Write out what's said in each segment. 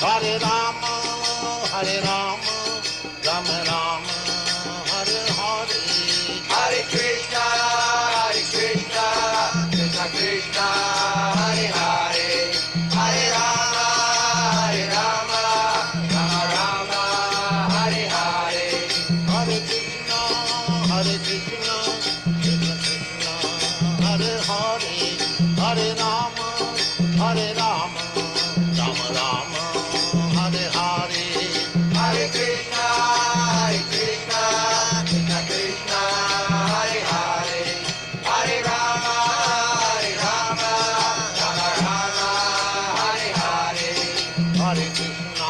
Hare Rama, Hare Rama, Rama Rama, Hare Hare. Hare Krishna, Krishna Krishna, Hare Hare. Hare Rama, Rama Rama, Hare Hare. Hare Krishna, Krishna Krishna, Hare Hare. Hare Rama, Rama Rama, Hare Hare. Hare Krishna, Krishna Krishna, Hare Hare. Hare Rama, Rama Rama, Hare Hare. Hare Krishna,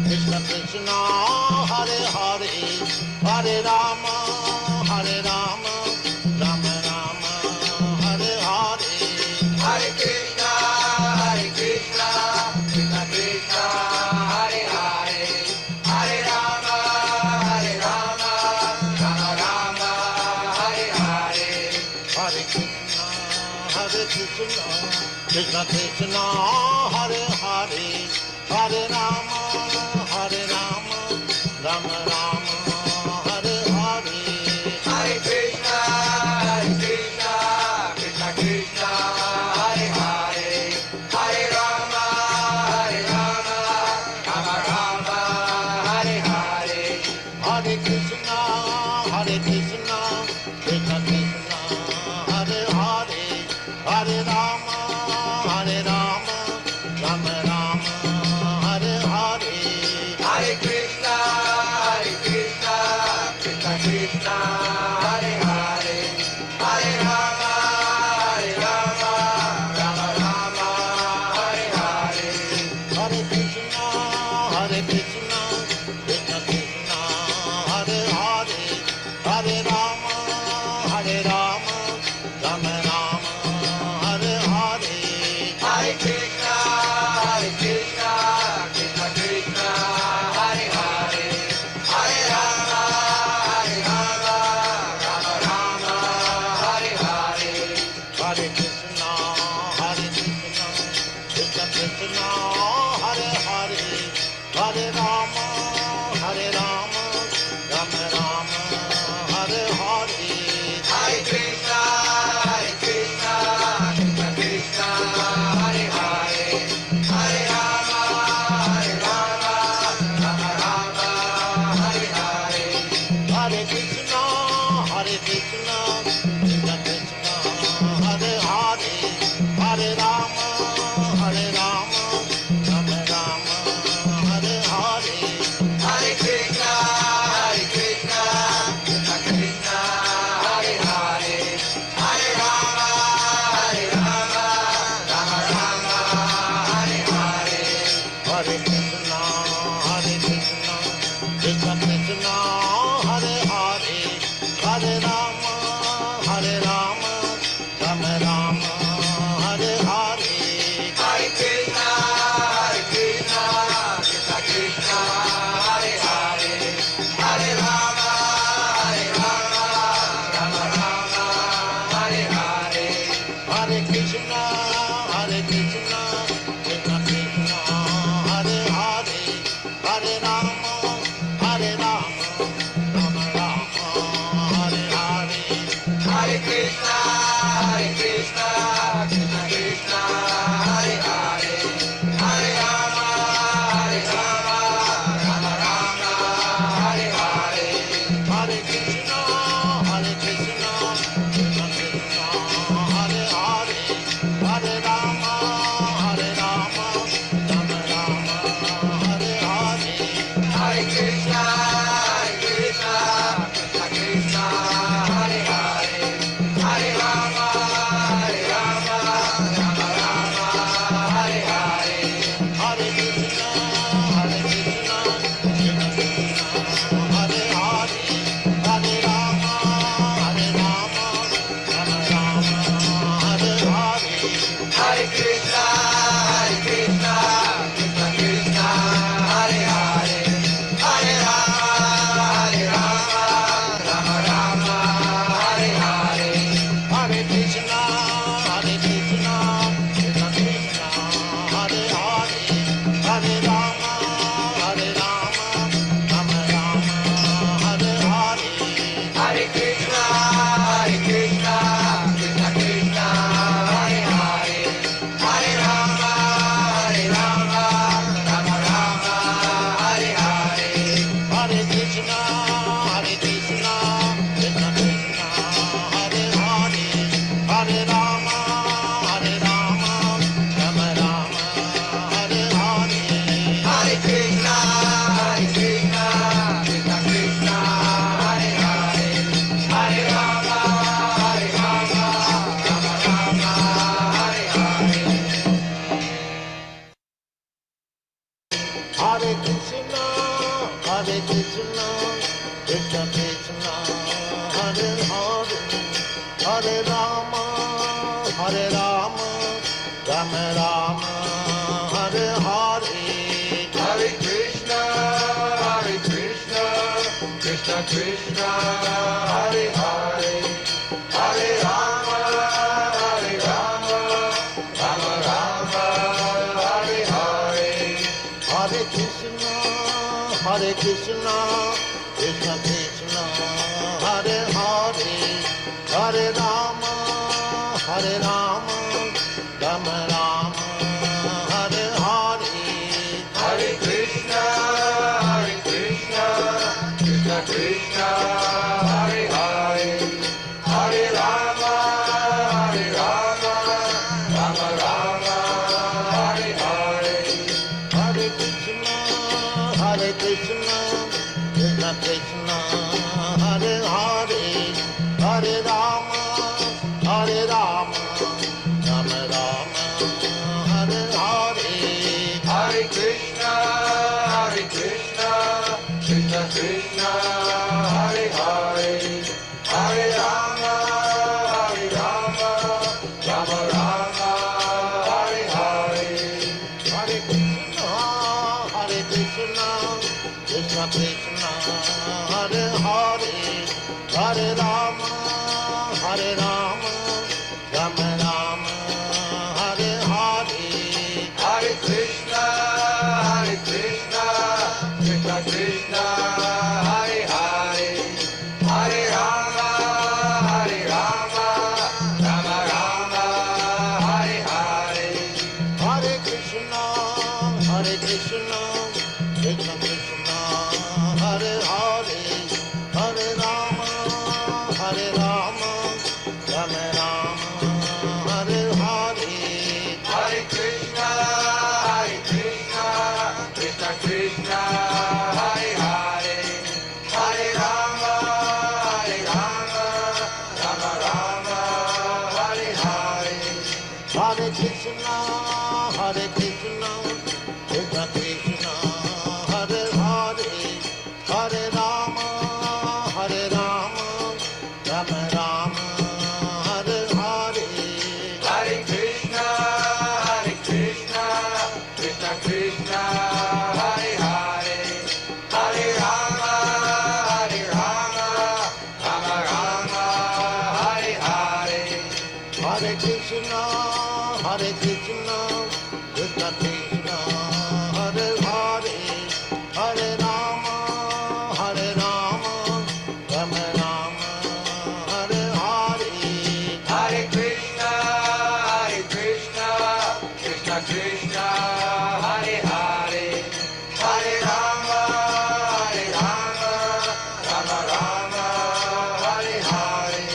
Krishna Krishna, Hare Hare. Hare Rama, Rama Rama, Hare Hare. Hare Krishna, Krishna Krishna, Hare Hare. Hare Rama, Rama Rama, Hare Hare. Hare Krishna, Krishna Krishna, Hare Hare. Hare Rama, Rama Rama, Hare Hare. Hare Krishna, Krishna Krishna, Hare Hare. Hare Rama, Rama Rama, Hare Hare. Hare Krishna, Krishna Krishna, Hare Hare. Hare Rama, Rama Rama, Hare Hare. Hare Krishna, Krishna Krishna, Hare Hare. Hare Rama, Rama Rama, Hare Hare. Hare Krishna, Krishna Krishna, Hare Hare. Hare Rama, Rama Rama, Hare Hare. Hare Krishna, Krishna Krishna, Hare Hare. Hare Rama, Rama Rama, Hare Hare. Hare Krishna, Krishna Krishna, Hare Hare. Hare Rama, Rama Rama, Hare Hare. Hare Krishna, Krishna Krishna, Hare Hare. Hare Rama, Rama Rama, Hare Hare. Hare Krishna, Krishna Krishna, Hare Hare. Hare Rama, Rama Rama, Hare Hare. Hare Krishna, Krishna Krishna, Hare Hare, Hare Rama, Rama Rama, Hare Hare. Hare Krishna, Krishna Krishna, Hare Hare, Hare Rama, Rama Rama, Hare Hare. Hare Krishna, Krishna Krishna, Hare Hare, Hare Rama, Rama Rama, Hare Hare. Hare Krishna, Krishna Krishna, Hare Hare, Hare Rama, Rama Rama, Hare Hare. Hare Krishna, Krishna Krishna, Hare Hare, Hare Rama, Rama Rama, Hare Hare. Hare Krishna, Krishna Krishna, Hare Hare, Hare Rama, Rama Rama, Hare Hare. Hare Krishna, Krishna Krishna, Hare Hare, Hare Rama, Rama Rama, Hare Hare. Hare Krishna, Krishna Krishna, Hare Hare, Hare Rama, Rama Rama, Hare Hare. Hare Krishna, Krishna Krishna, Hare Hare, Hare Rama, Rama Rama, Hare Hare. Hare Krishna, Krishna Krishna, Hare Hare, Hare Rama, Rama Rama, Hare Hare. Hare Krishna, Krishna Krishna, Hare Hare, Hare Rama, Rama Rama, Hare Hare. Hare Krishna, Krishna Krishna, Hare Hare, Hare Rama, Rama Rama, Hare Hare. Hare Krishna, Krishna Krishna, Hare Hare, Hare Rama, Rama Rama, Hare Hare. Hare Krishna, Krishna Krishna, Hare Hare, Hare Rama, Rama Rama, Hare Hare.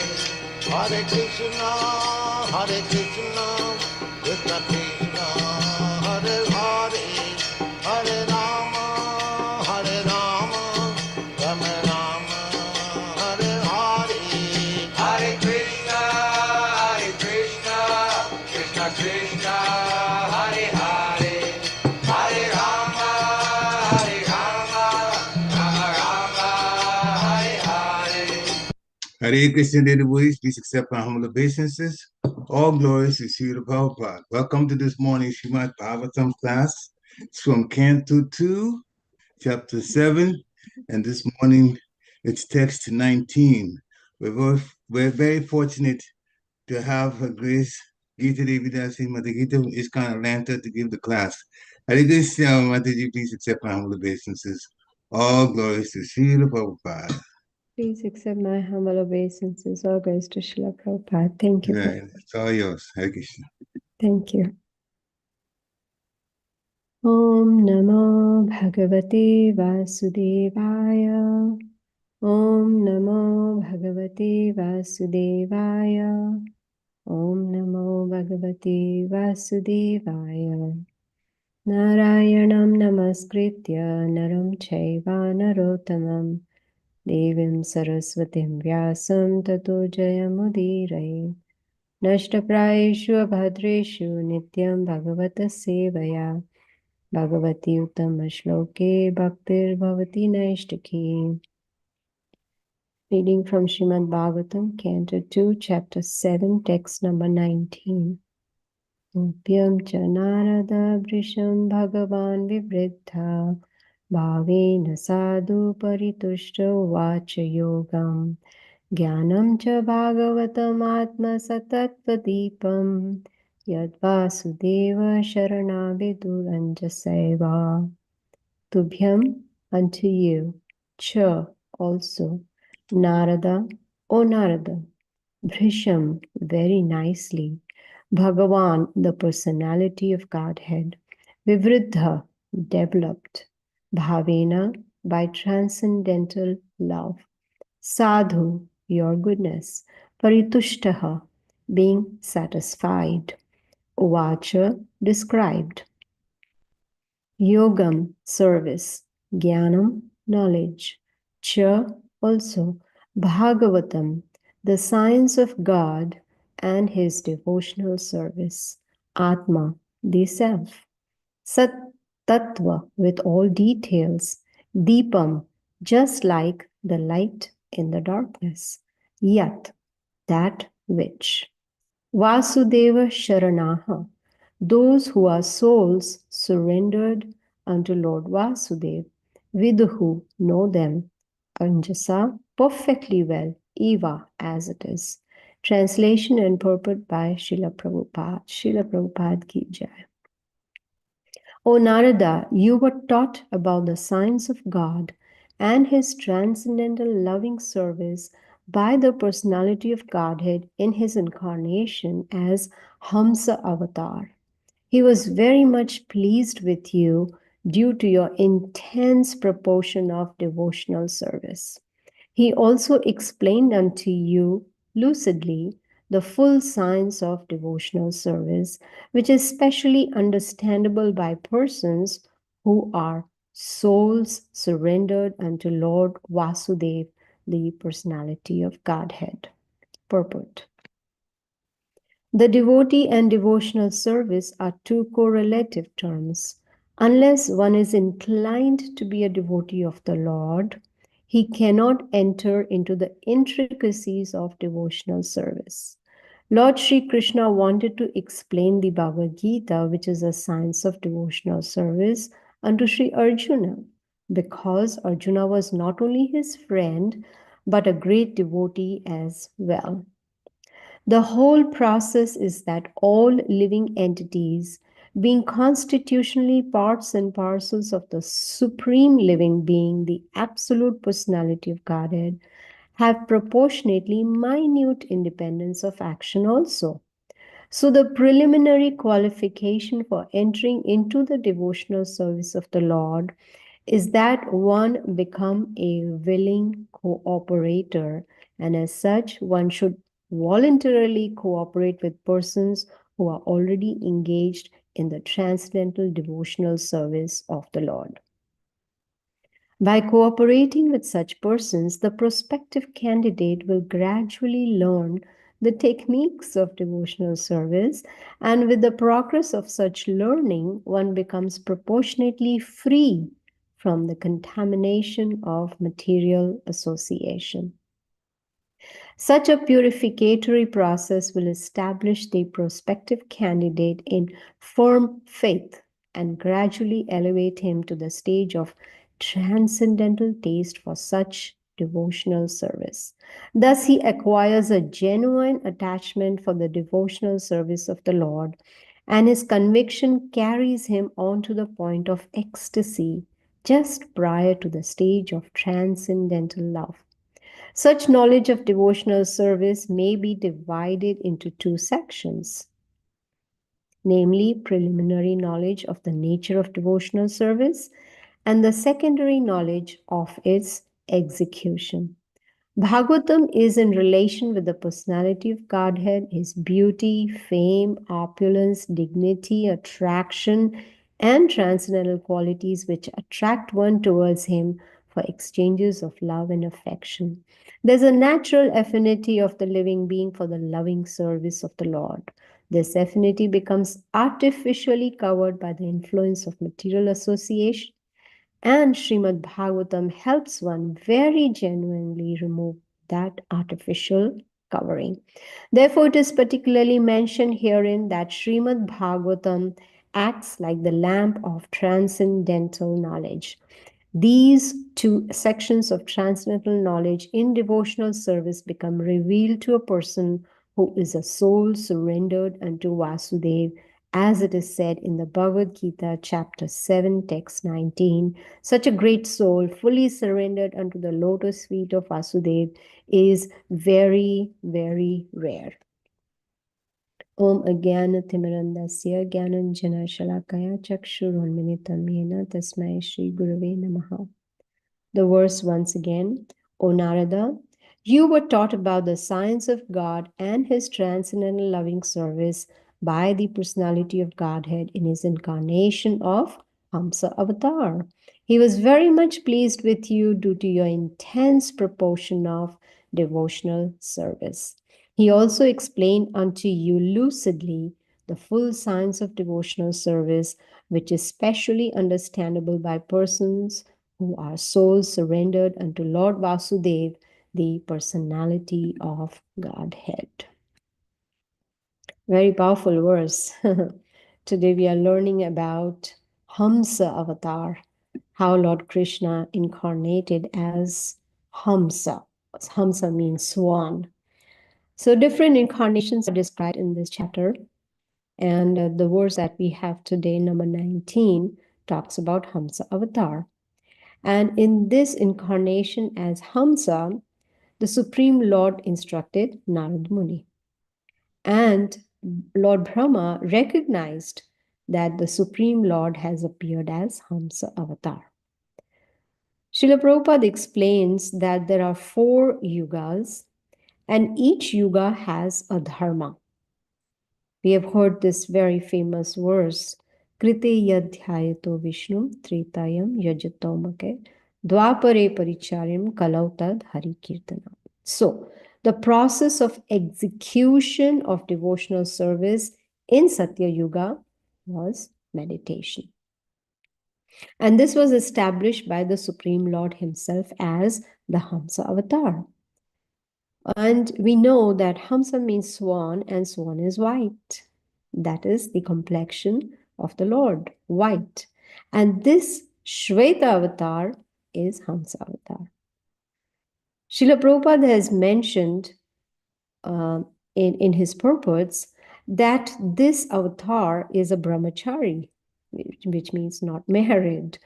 Hare Krishna, Krishna Krishna, Hare Hare, Hare Rama, Rama Rama, Hare Hare. Hare Krishna, Krishna Krishna, Hare Hare, Hare Rama, Rama Rama, Hare Hare. Hare Krishna, dear devotees, please accept my humble obeisances. All glories to Srila Prabhupada. Welcome to this morning's Srimad Bhagavatam class. It's from Canto 2, Chapter 7, and this morning it's text 19. We're very fortunate to have Her Grace Gita Devi Dasi, Mother Gita from ISKCON Atlanta to give the class. Hare Krishna, Mataji, please accept my humble obeisances. All glories to Srila Prabhupada. Please accept my humble obeisances. All goes to Srila Prabhupada. Thank you. Right, it's all yours. Hare Krishna. Thank you. Om Namo Bhagavate Vasudevaya. Om Namo Bhagavate Vasudevaya. Om Namo Bhagavate Vasudevaya. Narayanam Namaskritya Naram Chaiva Narottamam Devim Saraswatim Vyasam Tato Jayamudiraye. Nashtaprayeshu Bhadreshu Nityam Bhagavata Sevaya Bhagavati Uttama Shloke Bhaktir Bhavati Naishtaki. Reading from Srimad Bhagavatam, Canto 2, Chapter 7, Text number 19. Tubhyaṁ ca Nārada bhṛśaṁ bhagavān vivṛddha bhāvena sādhu parituṣṭa uvāca yogam jñānaṁ ca bhagavatam ātma-satattva-dīpaṁ yad vāsudeva-śaraṇā vidur añjasaiva. Tubhyaṁ, unto you, cha, also, Nārada, O Nārada, bhṛśaṁ, very nicely, bhagavān, the personality of Godhead, vivṛddha, developed, bhāvena, by transcendental love, sādhu, your goodness, parituṣṭa, being satisfied, uvāca, described, yogam, service, jñānaṁ, knowledge, cha, also, bhagavatam, the science of God and his devotional service, atma, the self, sat-tattva, with all details, dīpaṁ, just like the light in the darkness, yat, that which, vāsudeva-śaraṇā, those who are souls surrendered unto Lord Vāsudeva, vidur, know them, añjasa, perfectly well, eva, as it is. Translation and purport by Srila Prabhupada. Srila Prabhupada ki jai. O Nārada, you were taught about the science of God and his transcendental loving service by the personality of Godhead in his incarnation as Haṁsāvatāra. He was very much pleased with you due to your intense proportion of devotional service. He also explained unto you lucidly the full science of devotional service, which is specially understandable by persons who are souls surrendered unto Lord Vāsudeva, the personality of Godhead. Purport. The devotee and devotional service are two correlative terms. Unless one is inclined to be a devotee of the Lord, he cannot enter into the intricacies of devotional service. Lord Sri Krishna wanted to explain the Bhagavad Gita, which is a science of devotional service, unto Sri Arjuna, because Arjuna was not only his friend, but a great devotee as well. The whole process is that all living entities, being constitutionally parts and parcels of the supreme living being, the absolute personality of Godhead, have proportionately minute independence of action also. So the preliminary qualification for entering into the devotional service of the Lord is that one become a willing cooperator, and as such, one should voluntarily cooperate with persons who are already engaged in the transcendental devotional service of the Lord. By cooperating with such persons, the prospective candidate will gradually learn the techniques of devotional service, and with the progress of such learning, one becomes proportionately free from the contamination of material association. Such a purificatory process will establish the prospective candidate in firm faith and gradually elevate him to the stage of transcendental taste for such devotional service. Thus, he acquires a genuine attachment for the devotional service of the Lord, and his conviction carries him on to the point of ecstasy just prior to the stage of transcendental love. Such knowledge of devotional service may be divided into two sections, namely preliminary knowledge of the nature of devotional service and the secondary knowledge of its execution. Bhagavatam is in relation with the personality of Godhead, his beauty, fame, opulence, dignity, attraction, and transcendental qualities which attract one towards him for exchanges of love and affection. There's a natural affinity of the living being for the loving service of the Lord. This affinity becomes artificially covered by the influence of material association, and Srimad Bhagavatam helps one very genuinely remove that artificial covering. Therefore, it is particularly mentioned herein that Srimad Bhagavatam acts like the lamp of transcendental knowledge. These two sections of transcendental knowledge in devotional service become revealed to a person who is a soul surrendered unto Vāsudeva, as it is said in the Bhagavad Gita, chapter 7, text 19. Such a great soul, fully surrendered unto the lotus feet of Vāsudeva, is very, very rare. Om Ajnana-timirandasya Jnananjana-shalakaya Chakshurunmilitam Yena Tasmai Shri Gurave Namaha. The verse once again. O Nārada, you were taught about the science of God and his transcendental loving service by the personality of Godhead in his incarnation of Haṁsāvatāra. He was very much pleased with you due to your intense proportion of devotional service. He also explained unto you lucidly the full science of devotional service, which is specially understandable by persons who are souls surrendered unto Lord Vāsudeva, the personality of Godhead. Very powerful verse. Today we are learning about Haṁsāvatāra, how Lord Krishna incarnated as Haṁsa. Haṁsa means swan. So different incarnations are described in this chapter. And the verse that we have today, number 19, talks about Haṁsāvatāra. And in this incarnation as Haṁsa, the Supreme Lord instructed Nārada Muni. And Lord Brahma recognized that the Supreme Lord has appeared as Haṁsāvatāra. Srila Prabhupada explains that there are 4 yugas, and each yuga has a dharma. We have heard this very famous verse, Krite yadhyayato Vishnum tretayam yajatomake dvapare paricharyam kalautad hari kirtana. So, the process of execution of devotional service in Satya Yuga was meditation. And this was established by the Supreme Lord himself as the Haṁsāvatāra. And we know that Haṁsa means swan, and swan is white. That is the complexion of the Lord, white. And this Shveta avatar is Haṁsāvatāra. Srila Prabhupada has mentioned in his purports that this avatar is a brahmachari, which means not married.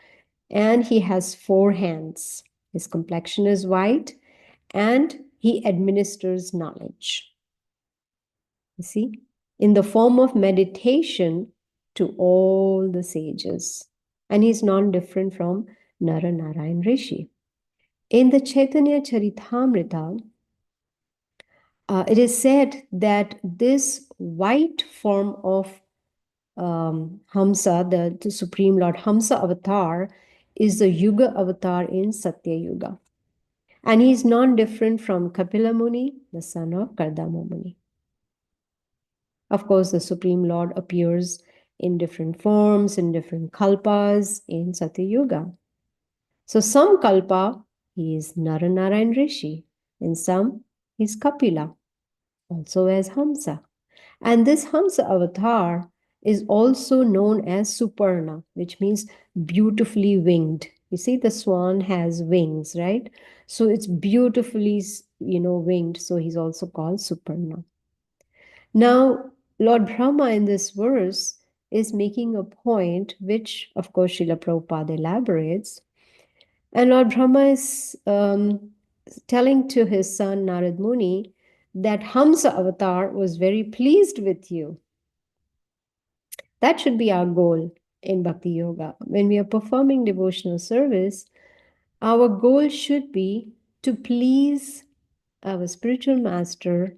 And he has 4 hands. His complexion is white, and he administers knowledge. You see, in the form of meditation to all the sages. And he's not different from Nara-Narayan Rishi. In the Chaitanya Charitamrita, it is said that this white form of Haṁsa, the Supreme Lord Haṁsāvatāra, is the Yuga avatar in Satya Yuga. And he is non-different from Kapila Muni, the son of Kardama Muni. Of course, the Supreme Lord appears in different forms, in different kalpas in Satya Yuga. So some kalpa, he is Nara-Narayan Rishi. In some, he is Kapila, also as Haṁsa. And this Haṁsa avatar is also known as Suparna, which means beautifully winged. You see, the swan has wings, right? So it's beautifully, winged. So he's also called Suparna. Now, Lord Brahma in this verse is making a point, which, of course, Srila Prabhupada elaborates. And Lord Brahma is telling to his son Narad Muni that Haṁsāvatāra was very pleased with you. That should be our goal in Bhakti Yoga. When we are performing devotional service, our goal should be to please our spiritual master,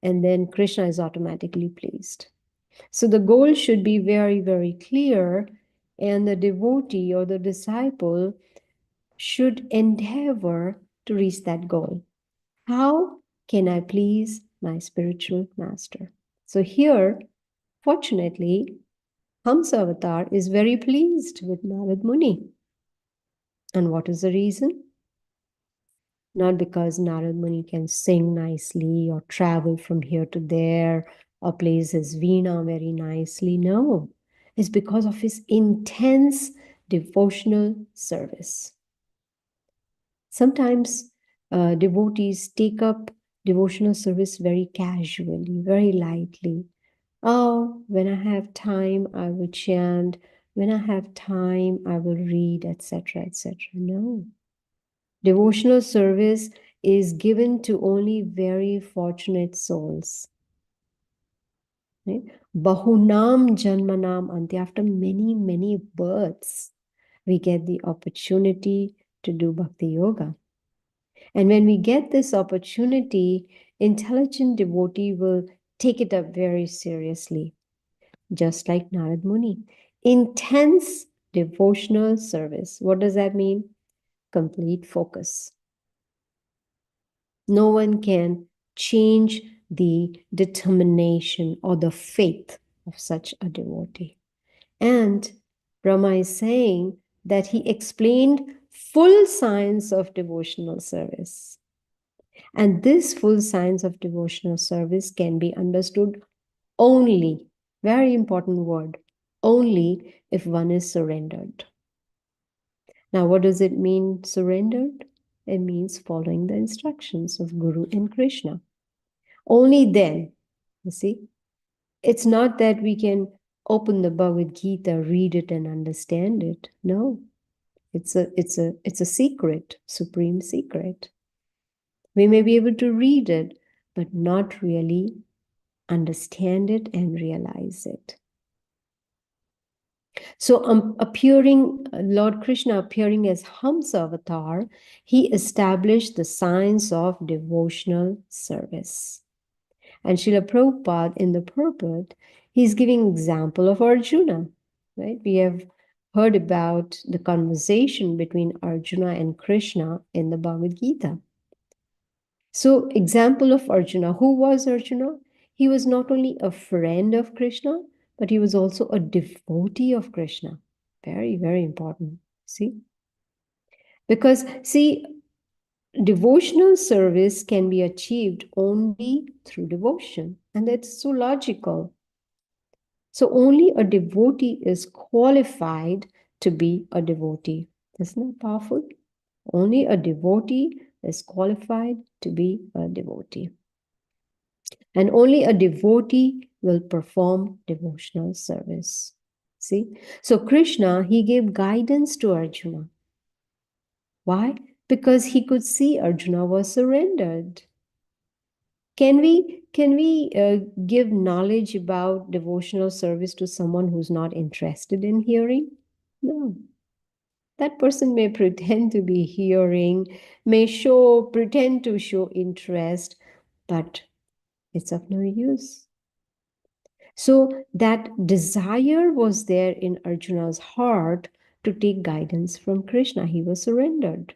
and then Krishna is automatically pleased. So the goal should be very, very clear, and the devotee or the disciple should endeavor to reach that goal. How can I please my spiritual master? So here, Fortunately, Haṁsāvatāra is very pleased with Narad Muni. And what is the reason? Not because Narad Muni can sing nicely or travel from here to there or plays his veena very nicely. No, it's because of his intense devotional service. Sometimes devotees take up devotional service very casually, very lightly. Oh, when I have time, I will chant. When I have time, I will read, etc., etc. No. Devotional service is given to only very fortunate souls. Right? Bahunam janmanam ante. After many, many births, we get the opportunity to do bhakti yoga. And when we get this opportunity, intelligent devotee will take it up very seriously, just like Narad Muni. Intense devotional service. What does that mean? Complete focus. No one can change the determination or the faith of such a devotee. And Brahma is saying that he explained full science of devotional service. And this full science of devotional service can be understood only, very important word, only if one is surrendered. Now, what does it mean, surrendered? It means following the instructions of Guru and Krishna. Only then, you see, it's not that we can open the Bhagavad Gita, read it and understand it. No, it's a secret, supreme secret. We may be able to read it, but not really understand it and realize it. So Lord Krishna appearing as Haṁsāvatāra, he established the science of devotional service. And Srila Prabhupada in the purport, he's giving example of Arjuna, right? We have heard about the conversation between Arjuna and Krishna in the Bhagavad Gita. So example of Arjuna, who was Arjuna? He was not only a friend of Krishna, but he was also a devotee of Krishna. Very, very important. See? Because, see, devotional service can be achieved only through devotion. And that's so logical. So only a devotee is qualified to be a devotee. Isn't that powerful? Only a devotee is qualified to be a devotee. And only a devotee will perform devotional service. See? So Krishna, he gave guidance to Arjuna. Why? Because he could see Arjuna was surrendered. Can we give knowledge about devotional service to someone who's not interested in hearing? No. That person may pretend to be hearing, may pretend to show interest, but it's of no use. So that desire was there in Arjuna's heart to take guidance from Krishna. He was surrendered.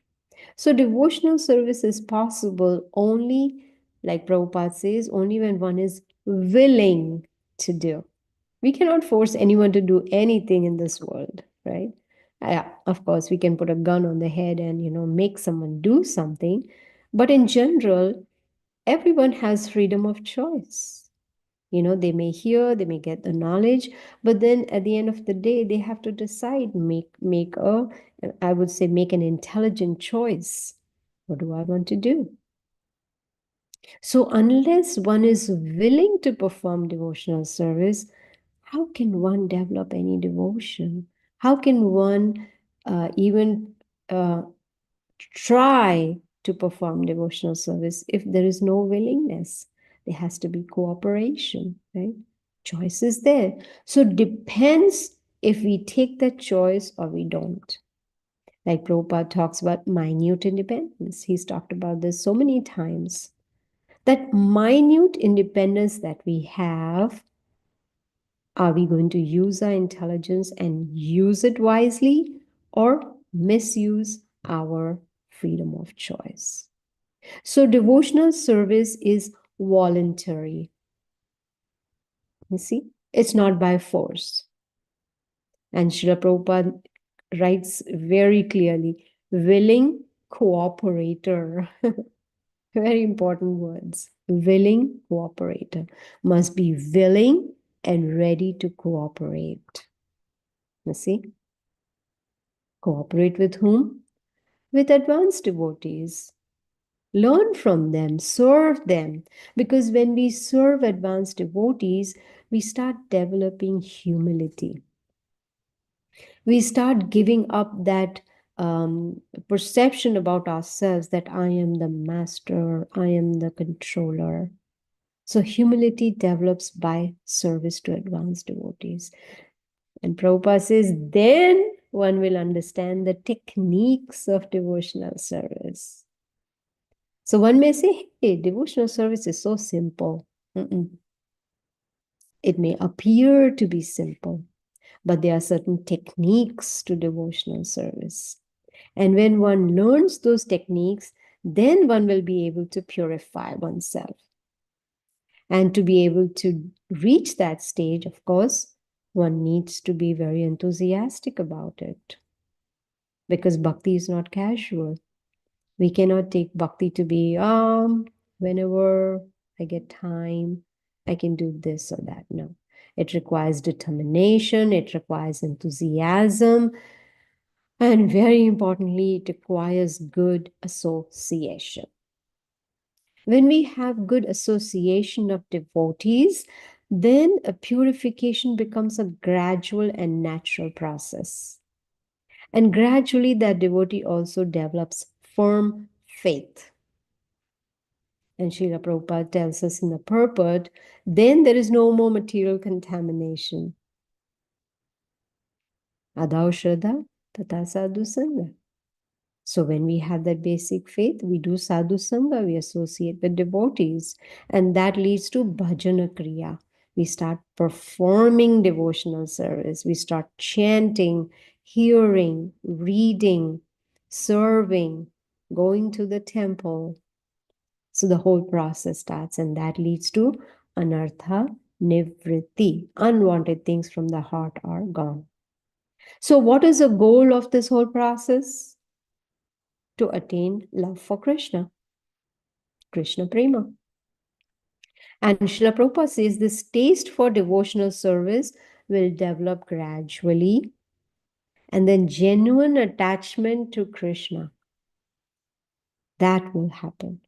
So devotional service is possible only, like Prabhupada says, only when one is willing to do. We cannot force anyone to do anything in this world, right? Of course, we can put a gun on the head and, make someone do something. But in general, everyone has freedom of choice. They may hear, they may get the knowledge, but then at the end of the day, they have to decide, make an intelligent choice. What do I want to do? So unless one is willing to perform devotional service, how can one develop any devotion? How can one even try to perform devotional service if there is no willingness? There has to be cooperation, right? Choice is there. So depends if we take that choice or we don't. Like Prabhupada talks about minute independence. He's talked about this so many times. That minute independence that we have, are we going to use our intelligence and use it wisely or misuse our freedom of choice? So devotional service is voluntary. You see, It's not by force. And Srila Prabhupada writes very clearly, willing cooperator. Very important words. Willing cooperator. Must be willing and ready to cooperate. You see? Cooperate with whom? With advanced devotees. Learn from them, serve them. Because when we serve advanced devotees, we start developing humility. We start giving up that perception about ourselves that I am the master, I am the controller. So humility develops by service to advanced devotees. And Prabhupada says, then one will understand the techniques of devotional service. So one may say, hey, devotional service is so simple. It may appear to be simple, but there are certain techniques to devotional service. And when one learns those techniques, then one will be able to purify oneself. And to be able to reach that stage, of course, one needs to be very enthusiastic about it. Because bhakti is not casual. We cannot take bhakti to be, whenever I get time, I can do this or that. No. It requires determination, it requires enthusiasm, and very importantly, it requires good association. When we have good association of devotees, then a purification becomes a gradual and natural process. And gradually that devotee also develops firm faith. And Srila Prabhupada tells us in the purport, then there is no more material contamination. Adau Shraddha, Tata Sadhu Sangha. So when we have that basic faith, we do sadhu sangha, we associate with devotees, and that leads to bhajana kriya. We start performing devotional service. We start chanting, hearing, reading, serving, going to the temple. So the whole process starts, and that leads to anartha nivritti. Unwanted things from the heart are gone. So what is the goal of this whole process? To attain love for Krishna, Krishna Prema. And Srila Prabhupada says this taste for devotional service will develop gradually, and then genuine attachment to Krishna, that will happen.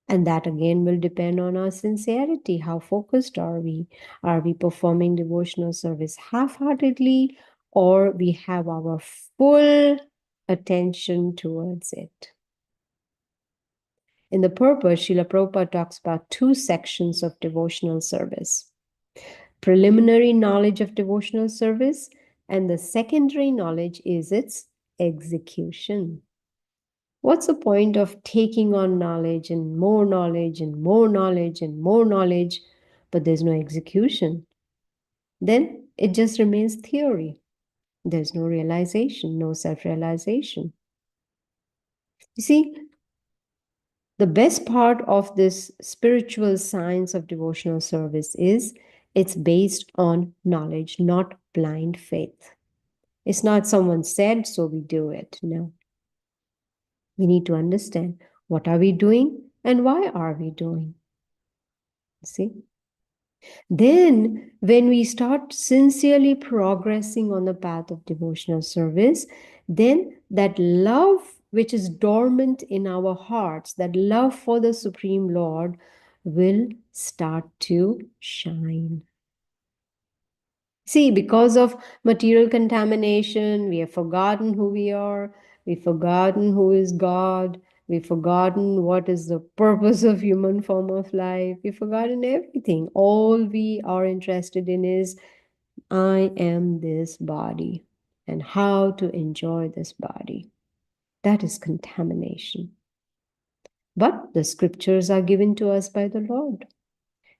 And that again will depend on our sincerity. How focused are we? Are we performing devotional service half-heartedly, or we have our full attention towards it? In the purpose, Srila Prabhupada talks about two sections of devotional service. Preliminary knowledge of devotional service, and the secondary knowledge is its execution. What's the point of taking on knowledge and more knowledge and more knowledge and more knowledge, but there's no execution? Then it just remains theory. There's no realization, no self-realization. You see, the best part of this spiritual science of devotional service is it's based on knowledge, not blind faith. It's not someone said, so we do it. No. We need to understand what are we doing and why are we doing. See? Then, when we start sincerely progressing on the path of devotional service, then that love which is dormant in our hearts, that love for the Supreme Lord, will start to shine. See, because of material contamination, we have forgotten who we are, we've forgotten who is God, we've forgotten what is the purpose of human form of life, we've forgotten everything. All we are interested in is, I am this body and how to enjoy this body. That is contamination. But the scriptures are given to us by the Lord.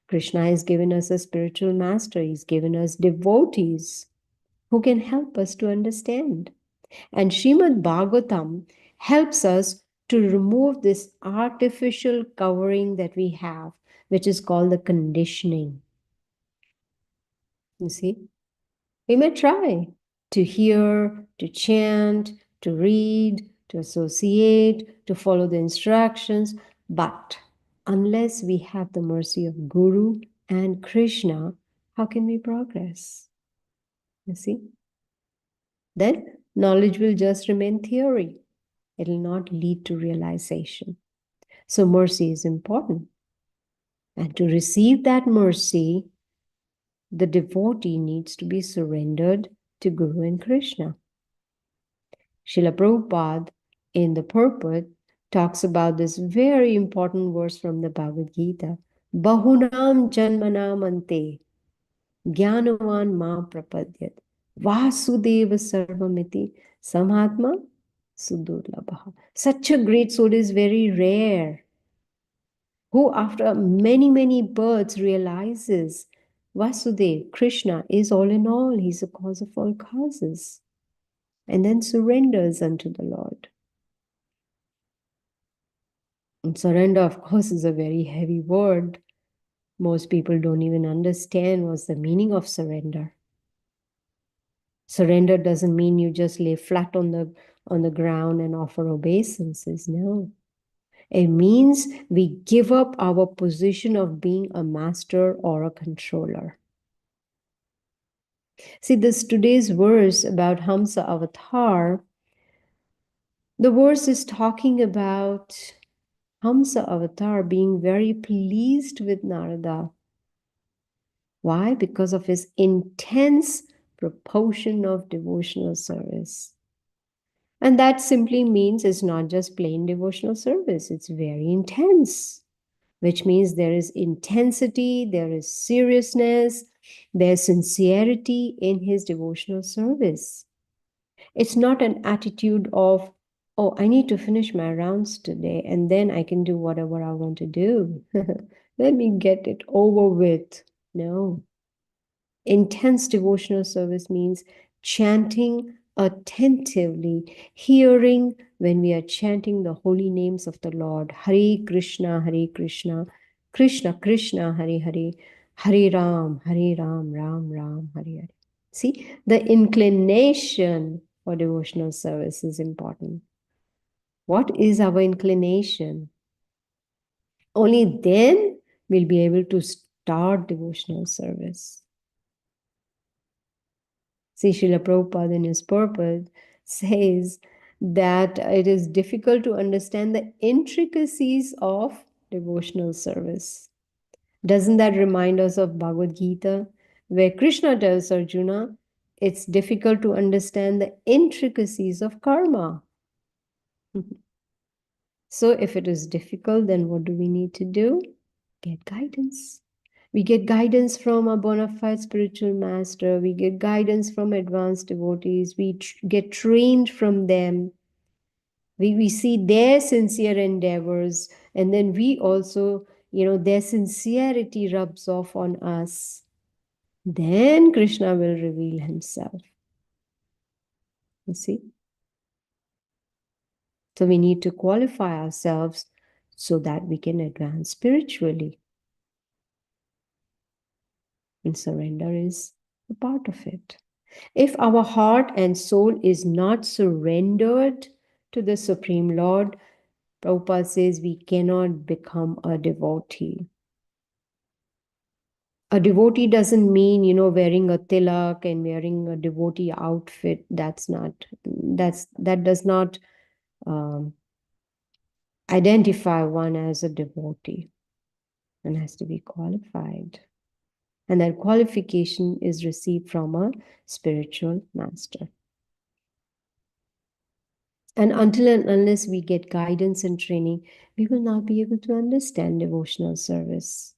Krishna has given us a spiritual master. He's given us devotees who can help us to understand. And Srimad Bhagavatam helps us to remove this artificial covering that we have, which is called the conditioning. You see? We may try to hear, to chant, to read, to associate, to follow the instructions, but unless we have the mercy of Guru and Krishna, how can we progress? You see? Then knowledge will just remain theory. It will not lead to realization. So mercy is important. And to receive that mercy, the devotee needs to be surrendered to Guru and Krishna. Srila Prabhupada, in the purport, talks about this very important verse from the Bhagavad Gita. Bahunam janmanam ante jñānaṁ ma prapadyat vāsudeva sarvamiti samatma sudurlabha. Such a great soul is very rare, who after many, many births realizes Vasudeva, Krishna, is all in all. He's the cause of all causes. And then surrenders unto the Lord. And surrender, of course, is a very heavy word. Most people don't even understand what's the meaning of surrender. Surrender doesn't mean you just lay flat on the ground and offer obeisances. No. It means we give up our position of being a master or a controller. See, this today's verse about Haṁsāvatāra, the verse is talking about Haṁsāvatāra being very pleased with Nārada. Why? Because of his intense proportion of devotional service. And that simply means it's not just plain devotional service, it's very intense, which means there is intensity, there is seriousness, there's sincerity in his devotional service. It's not an attitude of, oh, I need to finish my rounds today and then I can do whatever I want to do. Let me get it over with. No. Intense devotional service means chanting attentively, hearing when we are chanting the holy names of the Lord. Hare Krishna, Krishna Krishna, Hare Hare, Hare Ram, Ram Ram, Hare Hare. See, the inclination for devotional service is important. What is our inclination? Only then we'll be able to start devotional service. See, Srila Prabhupada in his purport says that it is difficult to understand the intricacies of devotional service. Doesn't that remind us of Bhagavad Gita, where Krishna tells Arjuna, it's difficult to understand the intricacies of karma. So if it is difficult, then what do we need to do? Get guidance. We get guidance from a bona fide spiritual master. We get guidance from advanced devotees. We get trained from them. We see their sincere endeavors, and then we also, their sincerity rubs off on us. Then Krishna will reveal himself. You see? So we need to qualify ourselves so that we can advance spiritually. And surrender is a part of it. If our heart and soul is not surrendered to the Supreme Lord, Prabhupada says we cannot become a devotee. A devotee doesn't mean, wearing a tilak and wearing a devotee outfit. That does not identify one as a devotee. One has to be qualified. And that qualification is received from a spiritual master. And until and unless we get guidance and training, we will not be able to understand devotional service.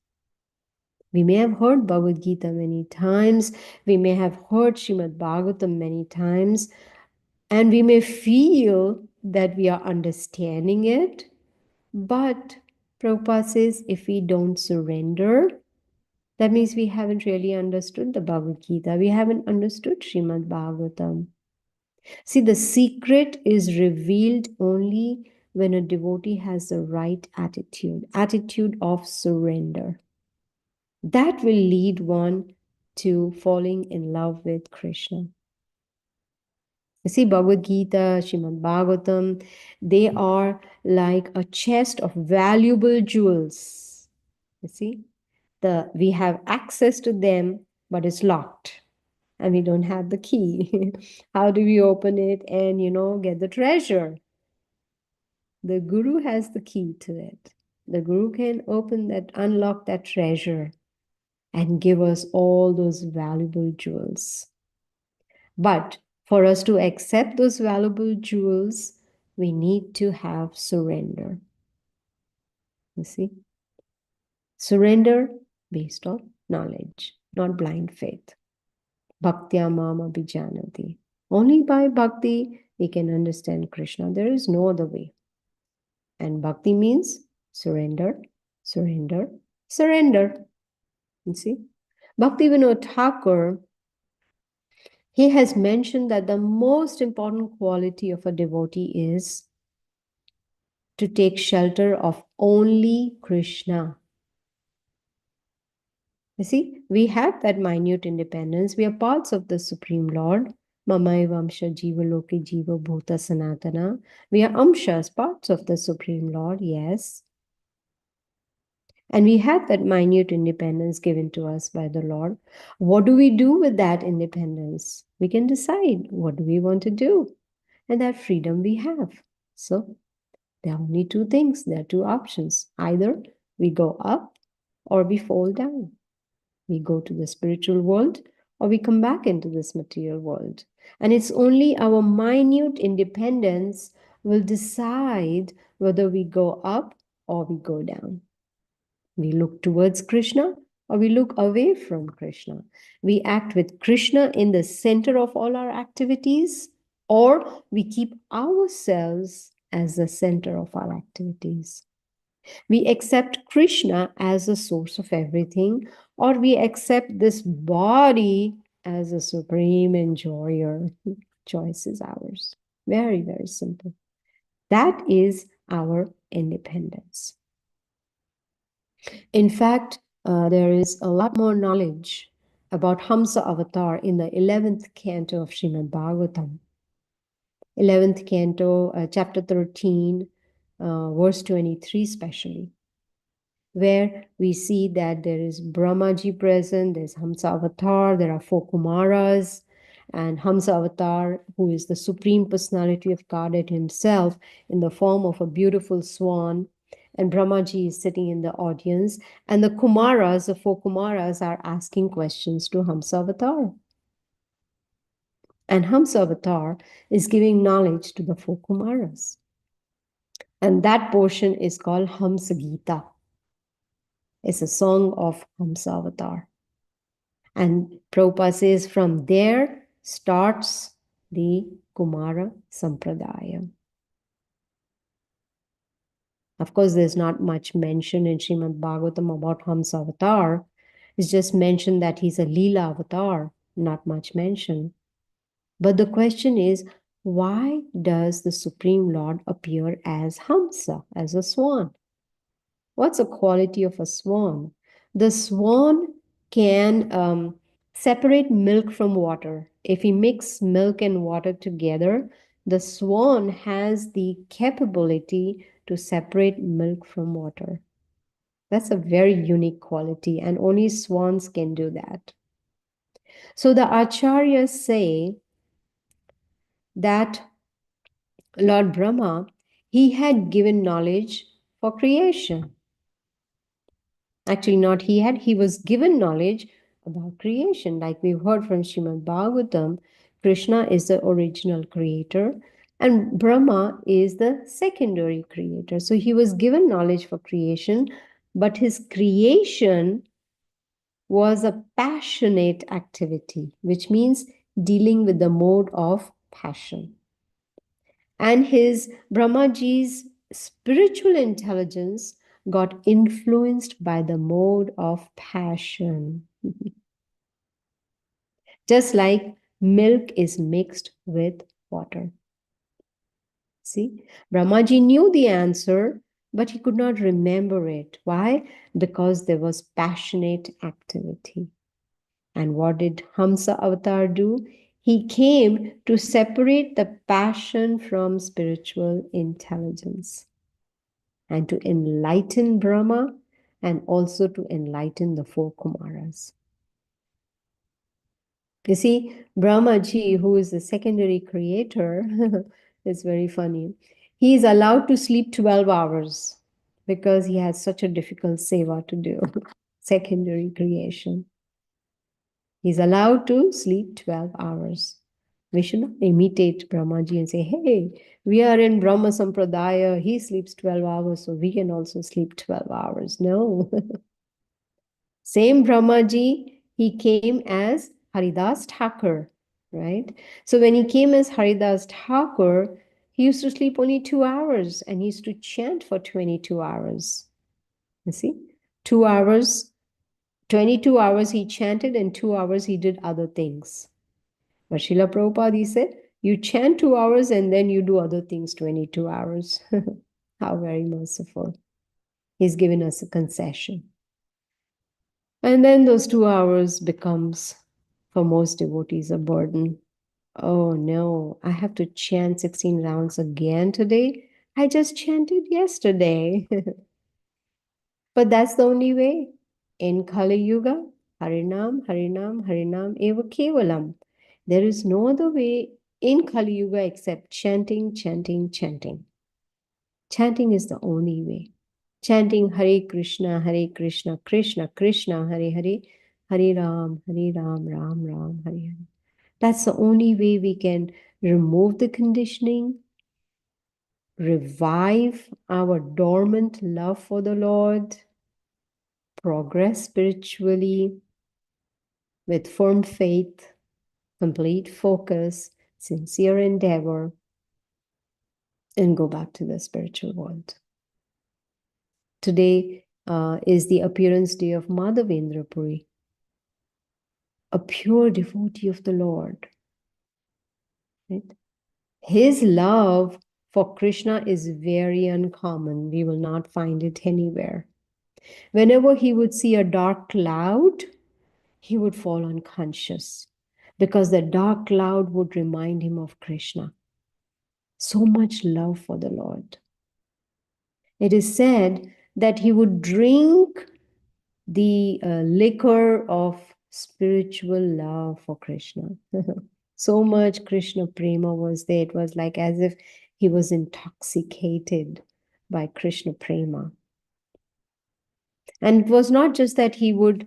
We may have heard Bhagavad Gita many times, we may have heard Srimad Bhagavatam many times, and we may feel that we are understanding it, but Prabhupada says if we don't surrender, that means we haven't really understood the Bhagavad Gita. We haven't understood Srimad Bhagavatam. See, the secret is revealed only when a devotee has the right attitude of surrender. That will lead one to falling in love with Krishna. You see, Bhagavad Gita, Srimad Bhagavatam, they are like a chest of valuable jewels. You see, we have access to them, but it's locked and we don't have the key. How do we open it and, get the treasure? The Guru has the key to it. The Guru can unlock that treasure and give us all those valuable jewels. But for us to accept those valuable jewels, we need to have surrender. You see? Surrender based on knowledge, not blind faith. Bhaktya mam abhijanati. Only by bhakti we can understand Krishna. There is no other way. And bhakti means surrender, surrender, surrender. You see? Bhaktivinoda Thakur, he has mentioned that the most important quality of a devotee is to take shelter of only Krishna. You see, we have that minute independence. We are parts of the Supreme Lord. Mamai Vamsha Jiva Loke Jiva Bhuta Sanatana. We are Amshas, parts of the Supreme Lord, yes. And we have that minute independence given to us by the Lord. What do we do with that independence? We can decide what do we want to do. And that freedom we have. So there are only two things. There are two options. Either we go up or we fall down. We go to the spiritual world or we come back into this material world. And it's only our minute independence will decide whether we go up or we go down. We look towards Krishna or we look away from Krishna. We act with Krishna in the center of all our activities, or we keep ourselves as the center of our activities. We accept Krishna as the source of everything, or we accept this body as a supreme enjoyer. Choice is ours. Very, very simple. That is our independence. In fact, there is a lot more knowledge about Haṁsāvatāra in the 11th canto of Srimad Bhagavatam. 11th canto, chapter 13, verse 23 especially, where we see that there is Brahmaji present, there's Haṁsāvatāra, there are 4 Kumaras, and Haṁsāvatāra, who is the Supreme Personality of Godhead himself in the form of a beautiful swan, and Brahmaji is sitting in the audience, and the Kumaras, the 4 Kumaras, are asking questions to Haṁsāvatāra. And Haṁsāvatāra is giving knowledge to the 4 Kumaras. And that portion is called Hamsa Gita. It's a song of Haṁsāvatāra. And Prabhupada says from there starts the Kumara Sampradaya. Of course, there's not much mention in Srimad Bhagavatam about Haṁsāvatāra. It's just mentioned that he's a Leela avatar, not much mention. But the question is, why does the Supreme Lord appear as Hamsa, as a swan? What's the quality of a swan? The swan can separate milk from water. If he mix milk and water together, the swan has the capability to separate milk from water. That's a very unique quality, and only swans can do that. So the acharyas say that Lord Brahma, he had given knowledge for creation. Actually, not he had, he was given knowledge about creation. Like we've heard from Srimad Bhagavatam, Krishna is the original creator and Brahma is the secondary creator. So he was given knowledge for creation, but his creation was a passionate activity, which means dealing with the mode of passion. And his Brahmaji's spiritual intelligence got influenced by the mode of passion. Just like milk is mixed with water. See, Brahmaji knew the answer, but he could not remember it. Why? Because there was passionate activity. And what did Haṁsāvatāra do? He came to separate the passion from spiritual intelligence and to enlighten Brahma and also to enlighten the four Kumaras. You see, Brahmaji, who is the secondary creator, is very funny. He is allowed to sleep 12 hours because he has such a difficult seva to do, secondary creation. He's allowed to sleep 12 hours. We should not imitate Brahmaji and say, hey, we are in Brahma Sampradaya, he sleeps 12 hours, so we can also sleep 12 hours. No. Same Brahmaji, he came as Haridas Thakur, right? So when he came as Haridas Thakur, he used to sleep only 2 hours and he used to chant for 22 hours. You see? 2 hours, 22 hours he chanted and 2 hours he did other things. But Srila Prabhupada, he said, you chant 2 hours and then you do other things 22 hours. How very merciful. He's given us a concession. And then those 2 hours becomes, for most devotees, a burden. Oh no, I have to chant 16 rounds again today. I just chanted yesterday. But that's the only way. In Kali Yuga, Harinam, Harinam, Harinam eva kevalam. There is no other way in Kali Yuga except chanting, chanting, chanting. Chanting is the only way. Chanting Hare Krishna, Krishna Krishna, Hare Hare, Hare Ram, Ram Ram, Hare Hare. That's the only way we can remove the conditioning, revive our dormant love for the Lord, progress spiritually with firm faith, complete focus, sincere endeavor, and go back to the spiritual world. Today is the appearance day of Madhavendra Puri, a pure devotee of the Lord. Right? His love for Krishna is very uncommon. We will not find it anywhere. Whenever he would see a dark cloud, he would fall unconscious because the dark cloud would remind him of Krishna. So much love for the Lord. It is said that he would drink the liquor of spiritual love for Krishna. So much Krishna prema was there. It was like as if he was intoxicated by Krishna prema. And it was not just that he would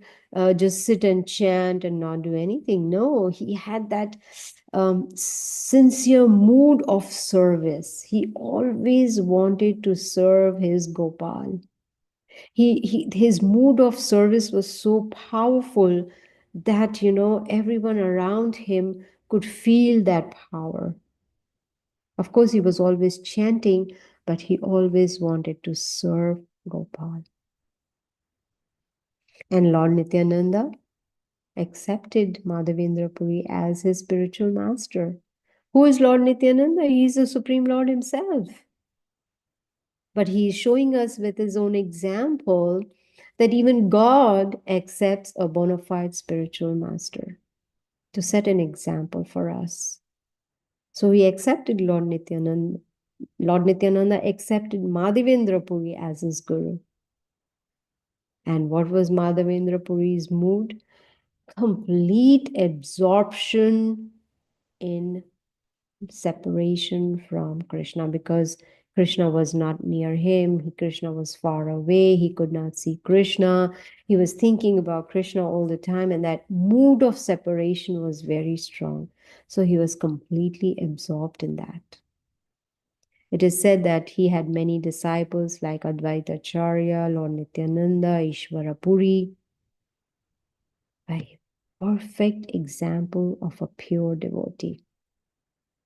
just sit and chant and not do anything. No, he had that sincere mood of service. He always wanted to serve his Gopal. His mood of service was so powerful that, everyone around him could feel that power. Of course, he was always chanting, but he always wanted to serve Gopal. And Lord Nityananda accepted Madhavendra Puri as his spiritual master. Who is Lord Nityananda? He is the Supreme Lord himself. But he is showing us with his own example that even God accepts a bona fide spiritual master to set an example for us. So he accepted Lord Nityananda. Lord Nityananda accepted Madhavendra Puri as his guru. And what was Madhavendra Puri's mood? Complete absorption in separation from Krishna, because Krishna was not near him. Krishna was far away. He could not see Krishna. He was thinking about Krishna all the time, and that mood of separation was very strong. So he was completely absorbed in that. It is said that he had many disciples like Advaita Acharya, Lord Nityananda, Ishvara Puri. A perfect example of a pure devotee.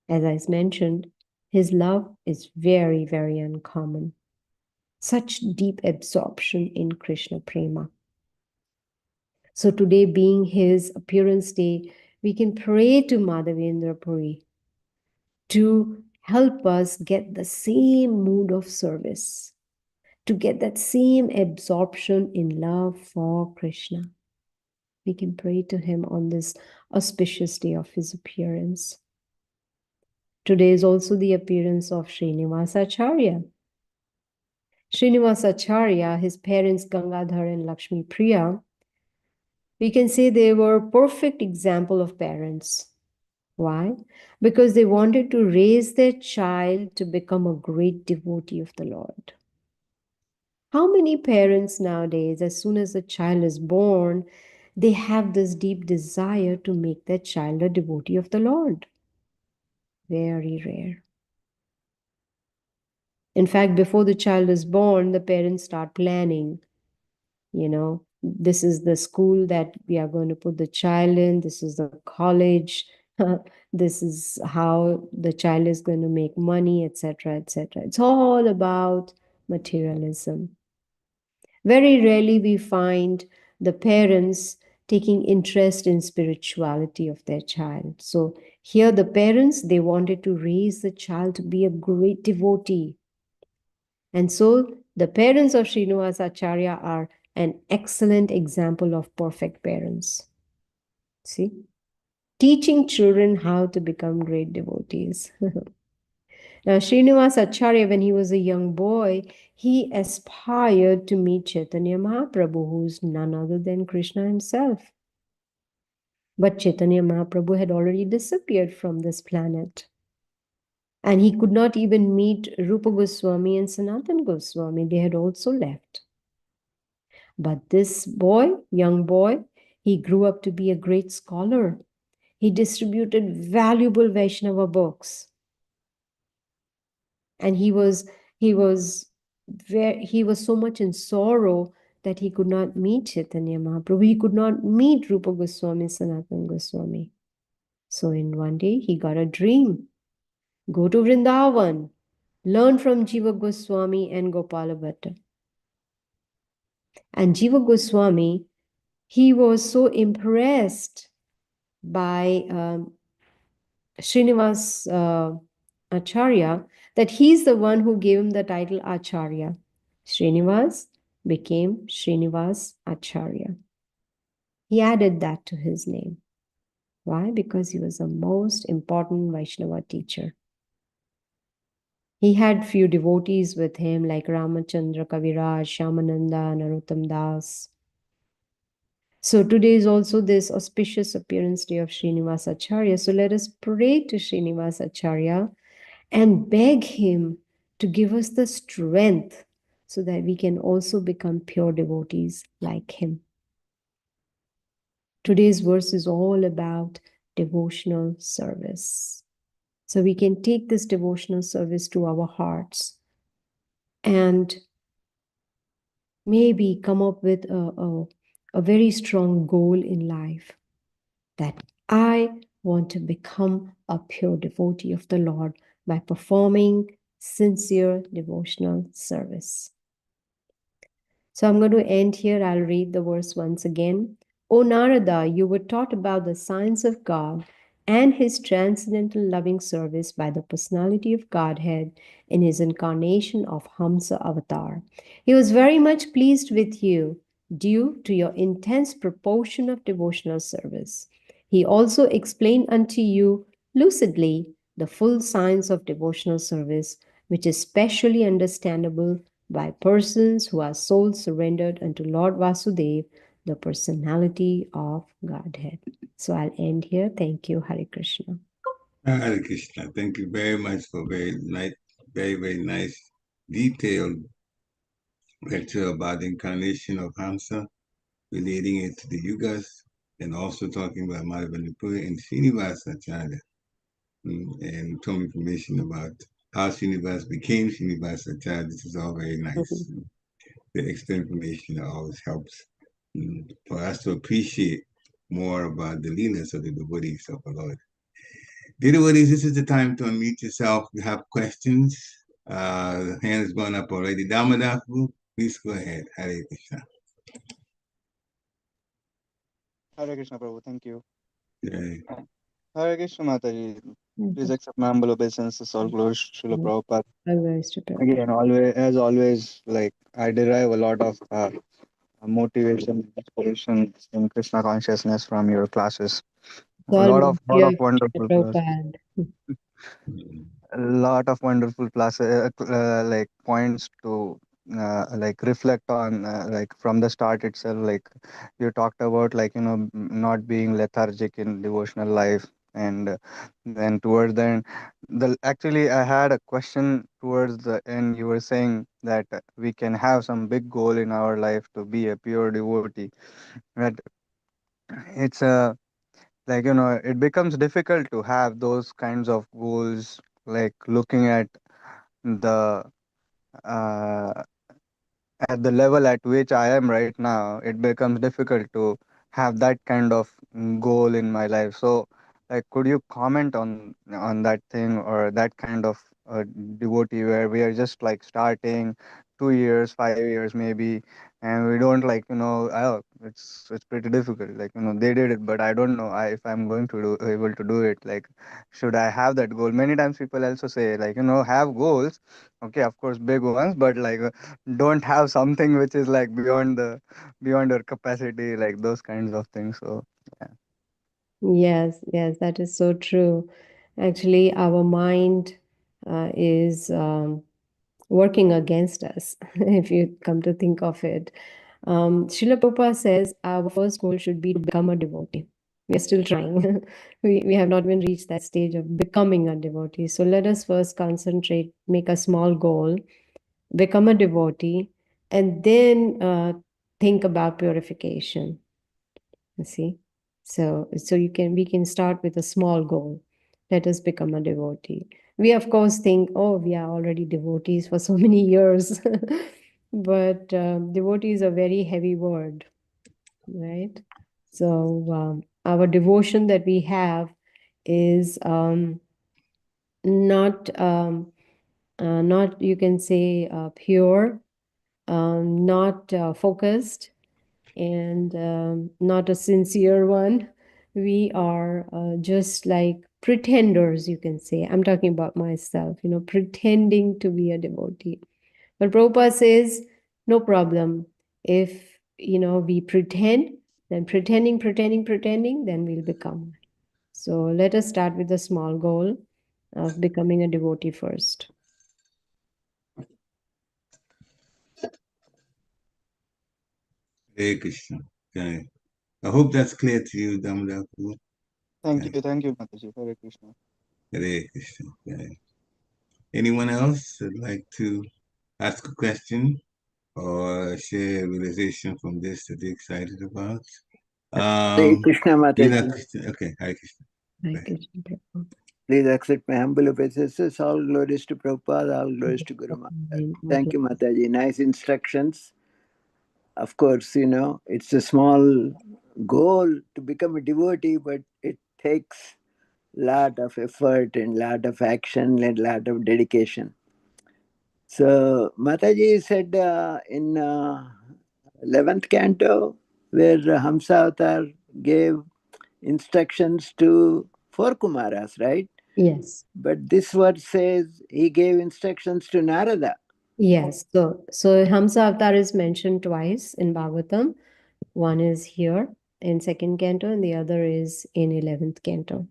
As I mentioned, his love is very, very uncommon. Such deep absorption in Krishna prema. So today being his appearance day, we can pray to Madhavendra Puri to help us get the same mood of service, to get that same absorption in love for Krishna. We can pray to him on this auspicious day of his appearance. Today is also the appearance of Srinivasacharya. Srinivasacharya, his parents Gangadhar and Lakshmi Priya, we can say they were a perfect example of parents. Why? Because they wanted to raise their child to become a great devotee of the Lord. How many parents nowadays, as soon as a child is born, they have this deep desire to make their child a devotee of the Lord? Very rare. In fact, before the child is born, the parents start planning. This is the school that we are going to put the child in. This is the college. This is how the child is going to make money, etc., etc. It's all about materialism. Very rarely we find the parents taking interest in spirituality of their child. So here the parents, they wanted to raise the child to be a great devotee. And so the parents of Srinivasacharya are an excellent example of perfect parents. See? Teaching children how to become great devotees. Now, Srinivasacharya, when he was a young boy, he aspired to meet Chaitanya Mahaprabhu, who is none other than Krishna himself. But Chaitanya Mahaprabhu had already disappeared from this planet. And he could not even meet Rupa Goswami and Sanatana Goswami. They had also left. But this boy, young boy, he grew up to be a great scholar. He distributed valuable Vaishnava books. And he was so much in sorrow that he could not meet Chaitanya Mahaprabhu. He could not meet Rupa Goswami, Sanatana Goswami. So in one day, he got a dream. Go to Vrindavan, learn from Jiva Goswami and Gopala Bhatta. And Jiva Goswami, he was so impressed by Srinivas Acharya that he's the one who gave him the title Acharya. Srinivas became Srinivas Acharya. He added that to his name. Why? Because he was the most important Vaishnava teacher. He had few devotees with him like Ramachandra Kaviraj, Shyamananda, Narottam Das. So today is also this auspicious appearance day of Srinivasacharya. So let us pray to Srinivasacharya and beg him to give us the strength so that we can also become pure devotees like him. Today's verse is all about devotional service. So we can take this devotional service to our hearts and maybe come up with a very strong goal in life that I want to become a pure devotee of the Lord by performing sincere devotional service. So I'm going to end here. I'll read the verse once again. O Nārada, you were taught about the science of God and his transcendental loving service by the personality of Godhead in his incarnation of Haṁsāvatāra. He was very much pleased with you due to your intense proportion of devotional service. He also explained unto you lucidly the full science of devotional service, which is specially understandable by persons who are souls surrendered unto Lord Vāsudeva, the personality of Godhead. So I'll end here. Thank you. Hare Krishna. Hare Krishna. Thank you very much for very, very nice, detailed lecture about the incarnation of Hamsa, relating it to the Yugas, and also talking about Madhavanipura and Srinivasacharya, and some information about how Srinivas became Srinivasacharya. This is all very nice. The extra information always helps for us to appreciate more about the leelas of the devotees of the Lord. Dear devotees, this is the time to unmute yourself. If you have questions, the hand is going up already. Damadapu, please go ahead. Hare Krishna. Hare Krishna, Prabhu. Thank you. Yeah. Hare Krishna, Mataji. Please accept my humble obeisances. All glories to Srila Prabhupada. Again, as always, like I derive a lot of motivation, inspiration in Krishna consciousness from your classes. It's all Lot of Srila wonderful class, Prabhupada. a lot of wonderful class, like points to like reflect on, like from the start itself. Like you talked about, like not being lethargic in devotional life, and then towards the end, actually I had a question towards the end. You were saying that we can have some big goal in our life to be a pure devotee, but it's a, like it becomes difficult to have those kinds of goals, like looking the uh, at the level at which I am right now. It becomes difficult to have that kind of goal in my life. So, like, could you comment on that thing, or that kind of devotee where we are just like starting 2 years, 5 years maybe, and we don't, like, oh, it's pretty difficult. Like, they did it, but I don't know if I'm going to do able to do it. Like, should I have that goal? Many times people also say, like, have goals. Okay, of course, big ones, but like, don't have something which is like beyond your capacity, like those kinds of things. So yeah. Yes, yes, that is so true. Actually, our mind is working against us, if you come to think of it. Srila Prabhupada says our first goal should be to become a devotee. We are still trying. We have not even reached that stage of becoming a devotee. So let us first concentrate, make a small goal, become a devotee, and then think about purification. You see? So we can start with a small goal. Let us become a devotee. We of course think, oh, we are already devotees for so many years. But devotee is a very heavy word, right? So our devotion that we have is not you can say pure, not focused, and not a sincere one. We are just like pretenders, you can say. I'm talking about myself, pretending to be a devotee. But Prabhupada says, no problem. If, we pretend, then pretending, then we'll become. So let us start with a small goal of becoming a devotee first. Hare Krishna. Okay. I hope that's clear to you, Damodar. Thank you, Mataji. Hare Krishna. Hare Krishna. Okay. Anyone else would like to ask a question or share a realization from this that they're excited about? Hare Krishna Mataji. Okay, Hare Krishna. Hare Krishna, Prabhupada. Please accept my humble obeisances. All glories to Prabhupada, all glories to Guru Maharaj. Thank you, Mataji. Nice instructions. Of course, it's a small goal to become a devotee, but it takes lot of effort and lot of action and lot of dedication. So Mataji said in 11th canto, where Haṁsāvatāra gave instructions to 4 Kumaras, right? Yes. But this verse says he gave instructions to Nārada. Yes. So Haṁsāvatāra is mentioned twice in Bhagavatam. One is here in 2nd canto, and the other is in 11th canto.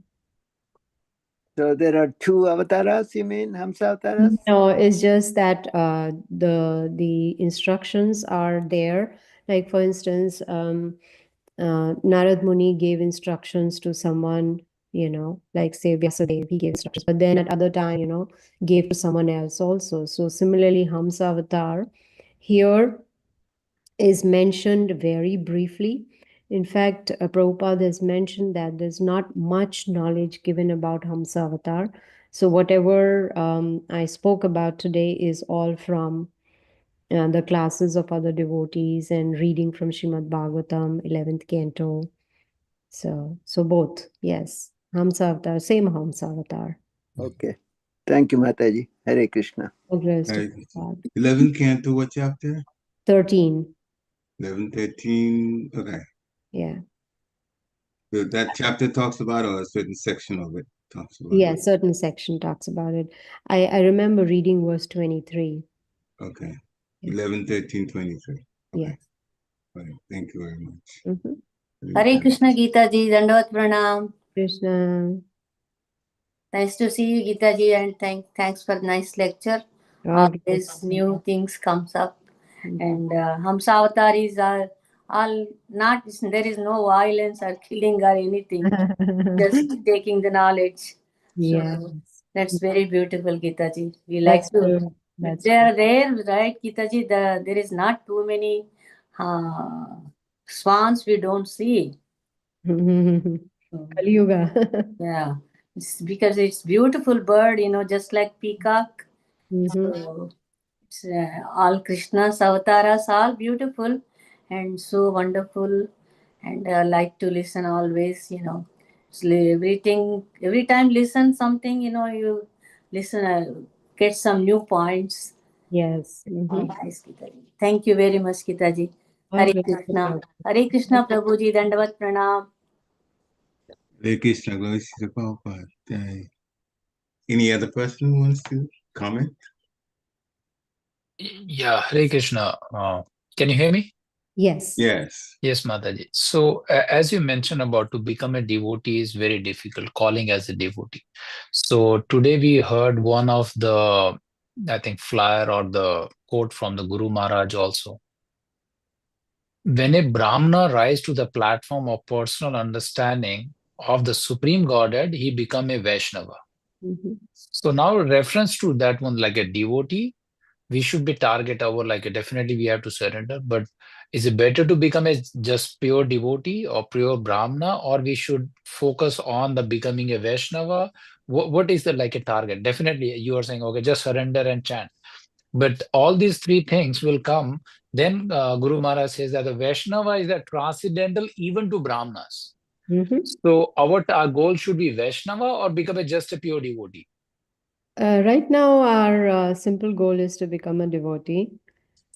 So there are 2 avatars, you mean, Haṁsāvataras? No, it's just that the instructions are there. Like for instance, Narad Muni gave instructions to someone, like say Vyasadeva, he gave instructions, but then at other time, gave to someone else also. So similarly, Haṁsāvatāra here is mentioned very briefly. In fact, Prabhupada has mentioned that there's not much knowledge given about Haṁsāvatāra. So whatever I spoke about today is all from the classes of other devotees and reading from Srimad Bhagavatam, 11th canto. So both, yes. Haṁsāvatāra, same Haṁsāvatāra. Okay. Thank you, Mataji. Hare Krishna. Hare Krishna. 11th canto, what chapter? 13. 11, 13. Okay. Yeah. So that chapter talks about, or a certain section of it talks about? Yeah, certain section talks about it. I remember reading verse 23. Okay. Yeah. 11, 13, 23. Okay. Yeah. Right. Thank you very much. Mhm. Hare Krishna, Gita ji, Dandavat Pranam. Krishna. Nice to see you, Gita ji, and thanks for nice lecture. Okay. Always new things comes up, Mhm. and Haṁsāvatāris are all not. There is no violence or killing or anything. Just taking the knowledge. Yes. So that's very beautiful, Gita ji. We That's like to. true. That's They are there, right, Gita ji? There is not too many swans we don't see. true. So, Kali Yuga. yeah, it's because it's beautiful bird, just like peacock. Mhm. So it's, all Krishna's avatars, all beautiful and so wonderful, and I like to listen always. Every time listen something. You listen, get some new points. Yes. Nice, Gita ji. Thank you very much, Gita ji. Hare Okay. Krishna. Hare Krishna, Prabhuji. Dandavat Pranam. Hare Krishna, glory to Prabhupada. Any other person who wants to comment? Yeah, Hare Krishna. Can you hear me? Yes. Yes. Yes, Mataji. So, as you mentioned about to become a devotee is very difficult, calling as a devotee. So, today we heard one of the, I think, flyer or the quote from the Guru Maharaj also. When a Brahmana rise to the platform of personal understanding of the Supreme Godhead, he become a Vaishnava. Mhm. So, now reference to that one, like a devotee, we should be target our, like definitely we have to surrender, but is it better to become a just pure devotee or pure Brahmana, or we should focus on the becoming a Vaishnava? What is the like a target? Definitely you are saying, okay, just surrender and chant. But all these three things will come. Then Guru Maharaj says that the Vaishnava is a transcendental even to Brahmanas. Mhm. So our goal should be Vaishnava or become just a pure devotee. Right now, our simple goal is to become a devotee.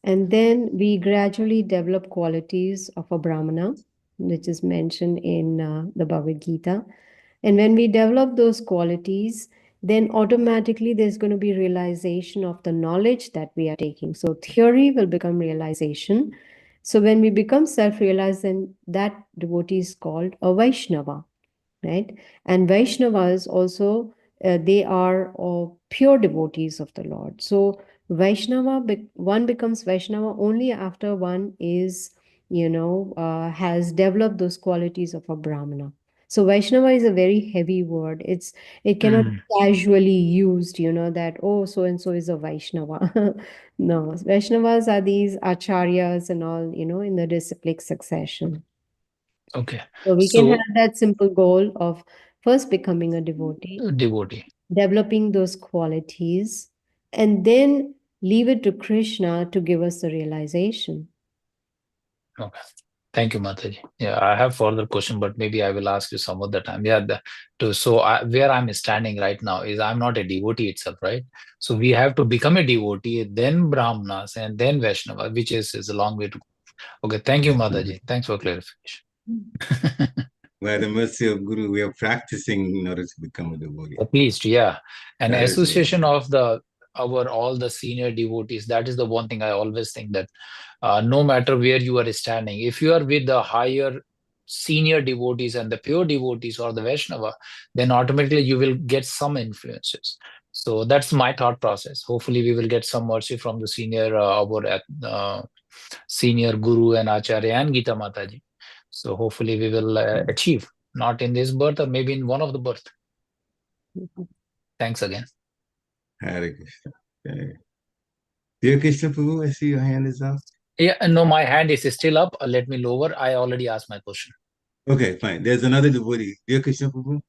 And then we gradually develop qualities of a Brahmana, which is mentioned in the Bhagavad Gita. And when we develop those qualities, then automatically there's going to be realization of the knowledge that we are taking. So theory will become realization. So when we become self-realized, then that devotee is called a Vaishnava, right? And Vaishnavas also, they are pure devotees of the Lord. So Vaishnava, one becomes Vaishnava only after one is, has developed those qualities of a Brahmana. So Vaishnava is a very heavy word. It cannot be casually used, that, oh, so and so is a Vaishnava. No, Vaishnavas are these acharyas and all, in the disciplic succession. Okay. So we can So have that simple goal of first becoming a devotee, devotee. developing those qualities, and then leave it to Krishna to give us the realization. Okay. Thank you, Mataji. Yeah, I have further question, but maybe I will ask you some other time. Yeah, where I'm standing right now is I'm not a devotee itself, right? So we have to become a devotee, then Brahmanas, and then Vaishnava, which is a long way to go. Okay, thank you, Mataji. Thanks for clarification. By the mercy of Guru, we are practicing in order to become a devotee. At least, yeah. An That is association of all the senior devotees, that is the one thing I always think that no matter where you are standing, if you are with the higher senior devotees and the pure devotees or the Vaishnava, then automatically you will get some influences. So that's my thought process. Hopefully we will get some mercy from the senior senior Guru and Acharya and Gita Mataji. So hopefully we will achieve, not in this birth or maybe in one of the birth. Thanks again. Hare Krishna. Okay. Dear Krishna Prabhu, I see your hand is up. Yeah, no, my hand is still up. Let me lower. I already asked my question. Okay, fine. There's another devotee. Dear Krishna Prabhu.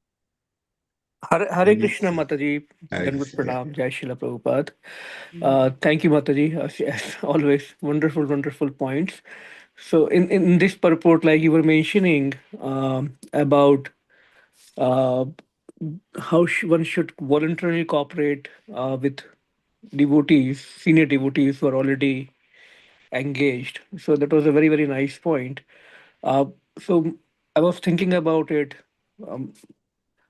Hare Krishna, Mataji. Hare Dandavat Krishna. Pranam, Jai Srila Prabhupada. Thank you, Mataji. As always, wonderful, wonderful points. So, in this purport, like you were mentioning about how one should voluntarily cooperate with devotees, senior devotees who are already engaged. So, that was a very, very nice point. So, I was thinking about it. Um,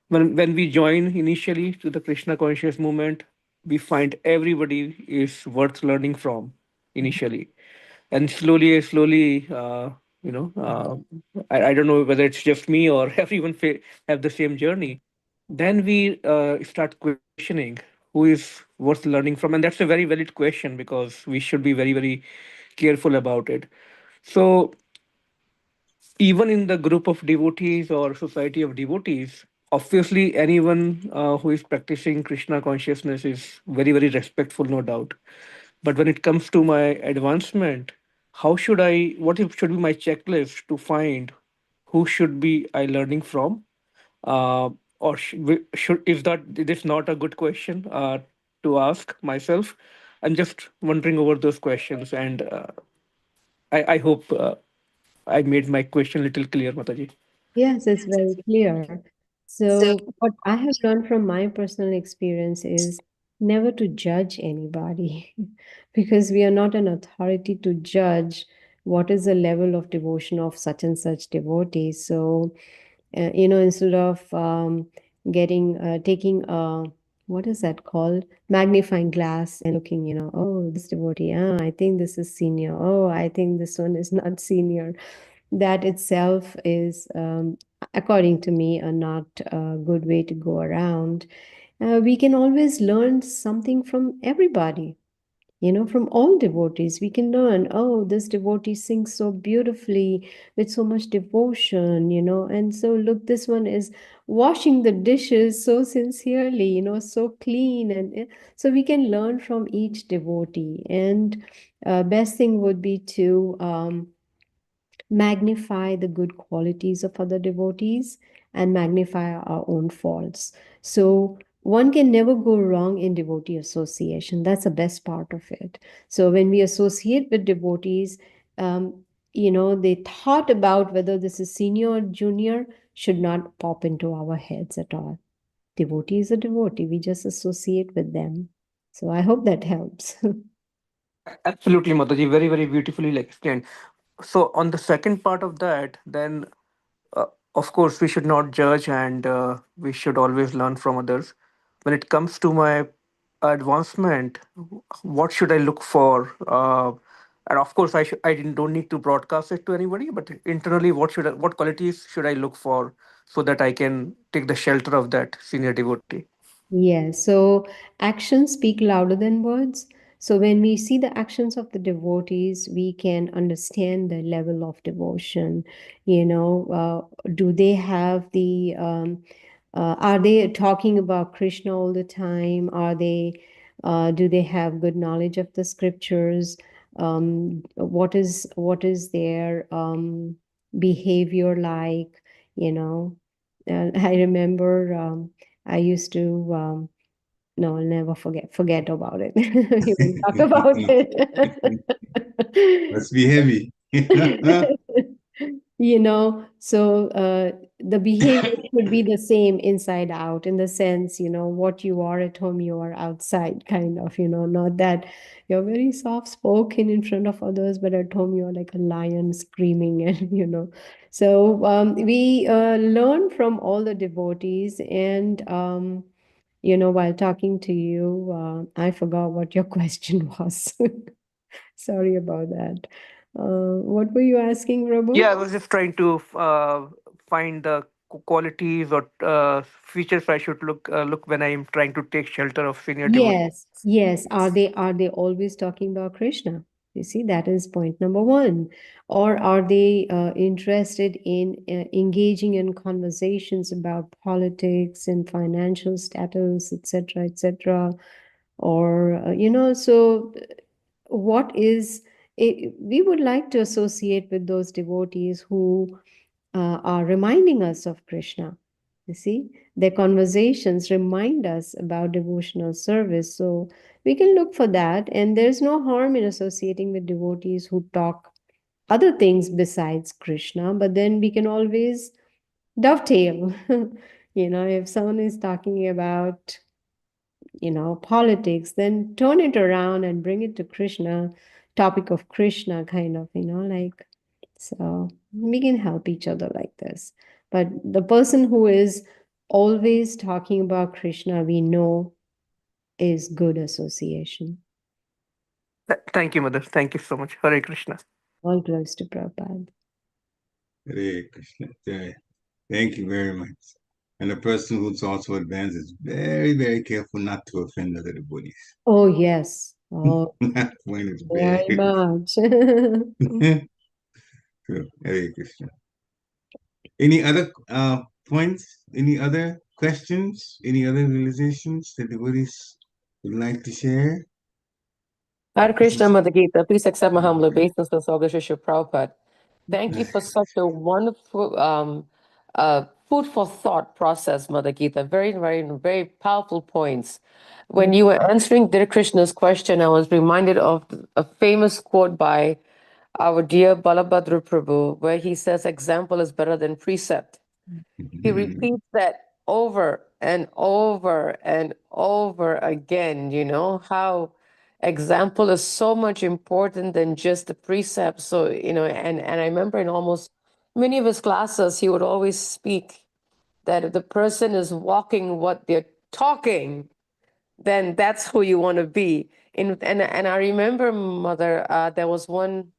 when we join initially to the Krishna conscious movement, we find everybody is worth learning from initially. and slowly, I don't know whether it's just me or everyone have the same journey. Then we start questioning who is worth learning from, and that's a very valid question because we should be very careful about it. So even in the group of devotees or society of devotees, obviously anyone who is practicing Krishna consciousness is very respectful, no doubt. But when it comes to my advancement, how should I, should be my checklist to find who should be I learning from? Uh, or should, is that it is not a good question to ask myself? I'm just wondering over those questions, and I hope I made my question a little clear, Mataji. Yes, it's very clear. So, what I have learned from my personal experience is never to judge anybody because we are not an authority to judge what is the level of devotion of such and such devotee. So, instead of taking a, what is that called? Magnifying glass and looking, oh, this devotee, I think this is senior. Oh, I think this one is not senior. That itself is, according to me, a not a good way to go around. We can always learn something from everybody, from all devotees. We can learn, oh, this devotee sings so beautifully with so much devotion, and so look, this one is washing the dishes so sincerely, so clean. And so we can learn from each devotee. And best thing would be to magnify the good qualities of other devotees and magnify our own faults. So one can never go wrong in devotee association. That's the best part of it. So when we associate with devotees, they thought about whether this is senior or junior should not pop into our heads at all. Devotee is a devotee. We just associate with them. So I hope that helps. Absolutely, Mataji. Very beautifully explained. So on the second part of that, then uh, of course we should not judge, and we should always learn from others. When it comes to my advancement, what should I look for? And of course, don't need to broadcast it to anybody, but internally, what qualities should I look for so that I can take the shelter of that senior devotee? Yes, so actions speak louder than words. So when we see the actions of the devotees, we can understand the level of devotion. Do they have are they talking about Krishna all the time? Do they have good knowledge of the scriptures? What is their behavior like? I remember. I used to, no, I'll never forget about it. You will talk about it. Let's be heavy. So the behavior should be the same inside out, in the sense, what you are at home, you are outside, kind of, not that you're very soft spoken in front of others, but at home you're like a lion screaming. And so we learn from all the devotees. And while talking to you, I forgot what your question was. Sorry about that. What were you asking, Yeah, Prabhu? I was just trying to find the qualities or features I should look when I'm trying to take shelter of senior devotee. Yes. Are they always talking about Krishna? You see, that is point number one. Or are they interested in engaging in conversations about politics and financial status, etc., etc.? Or so what is we would like to associate with those devotees who are reminding us of Krishna. You see, their conversations remind us about devotional service. So we can look for that. And there's no harm in associating with devotees who talk other things besides Krishna, but then we can always dovetail. If someone is talking about politics, then turn it around and bring it to Krishna, topic of Krishna, kind of, so we can help each other like this. But the person who is always talking about Krishna, we know is good association. Thank you, Mother. Thank you so much. Hare Krishna. All glories to Prabhupada. Hare Krishna. Jai. Thank you very much. And the person who's also advanced is very, very careful not to offend other devotees. Oh, yes. Oh, That point is very bad. much. True. Hare Krishna. Any other points? Any other questions? Any other realizations that devotees would like to share? Hare Krishna, Mother Gita. Please accept my humble obeisance for Sri Prabhupada. Thank you for such a wonderful food for thought process, Mother Gita. Very, very, very powerful points. When you were answering Dear Krishna's question, I was reminded of a famous quote by our dear Balabhadra Prabhu, where he says, example is better than precept. He repeats that over and over and over again, you know, how example is so much important than just the precept. So, you know, and I remember in almost many of his classes, he would always speak that if the person is walking what they're talking, then that's who you want to be. And I remember, Mother, there was one,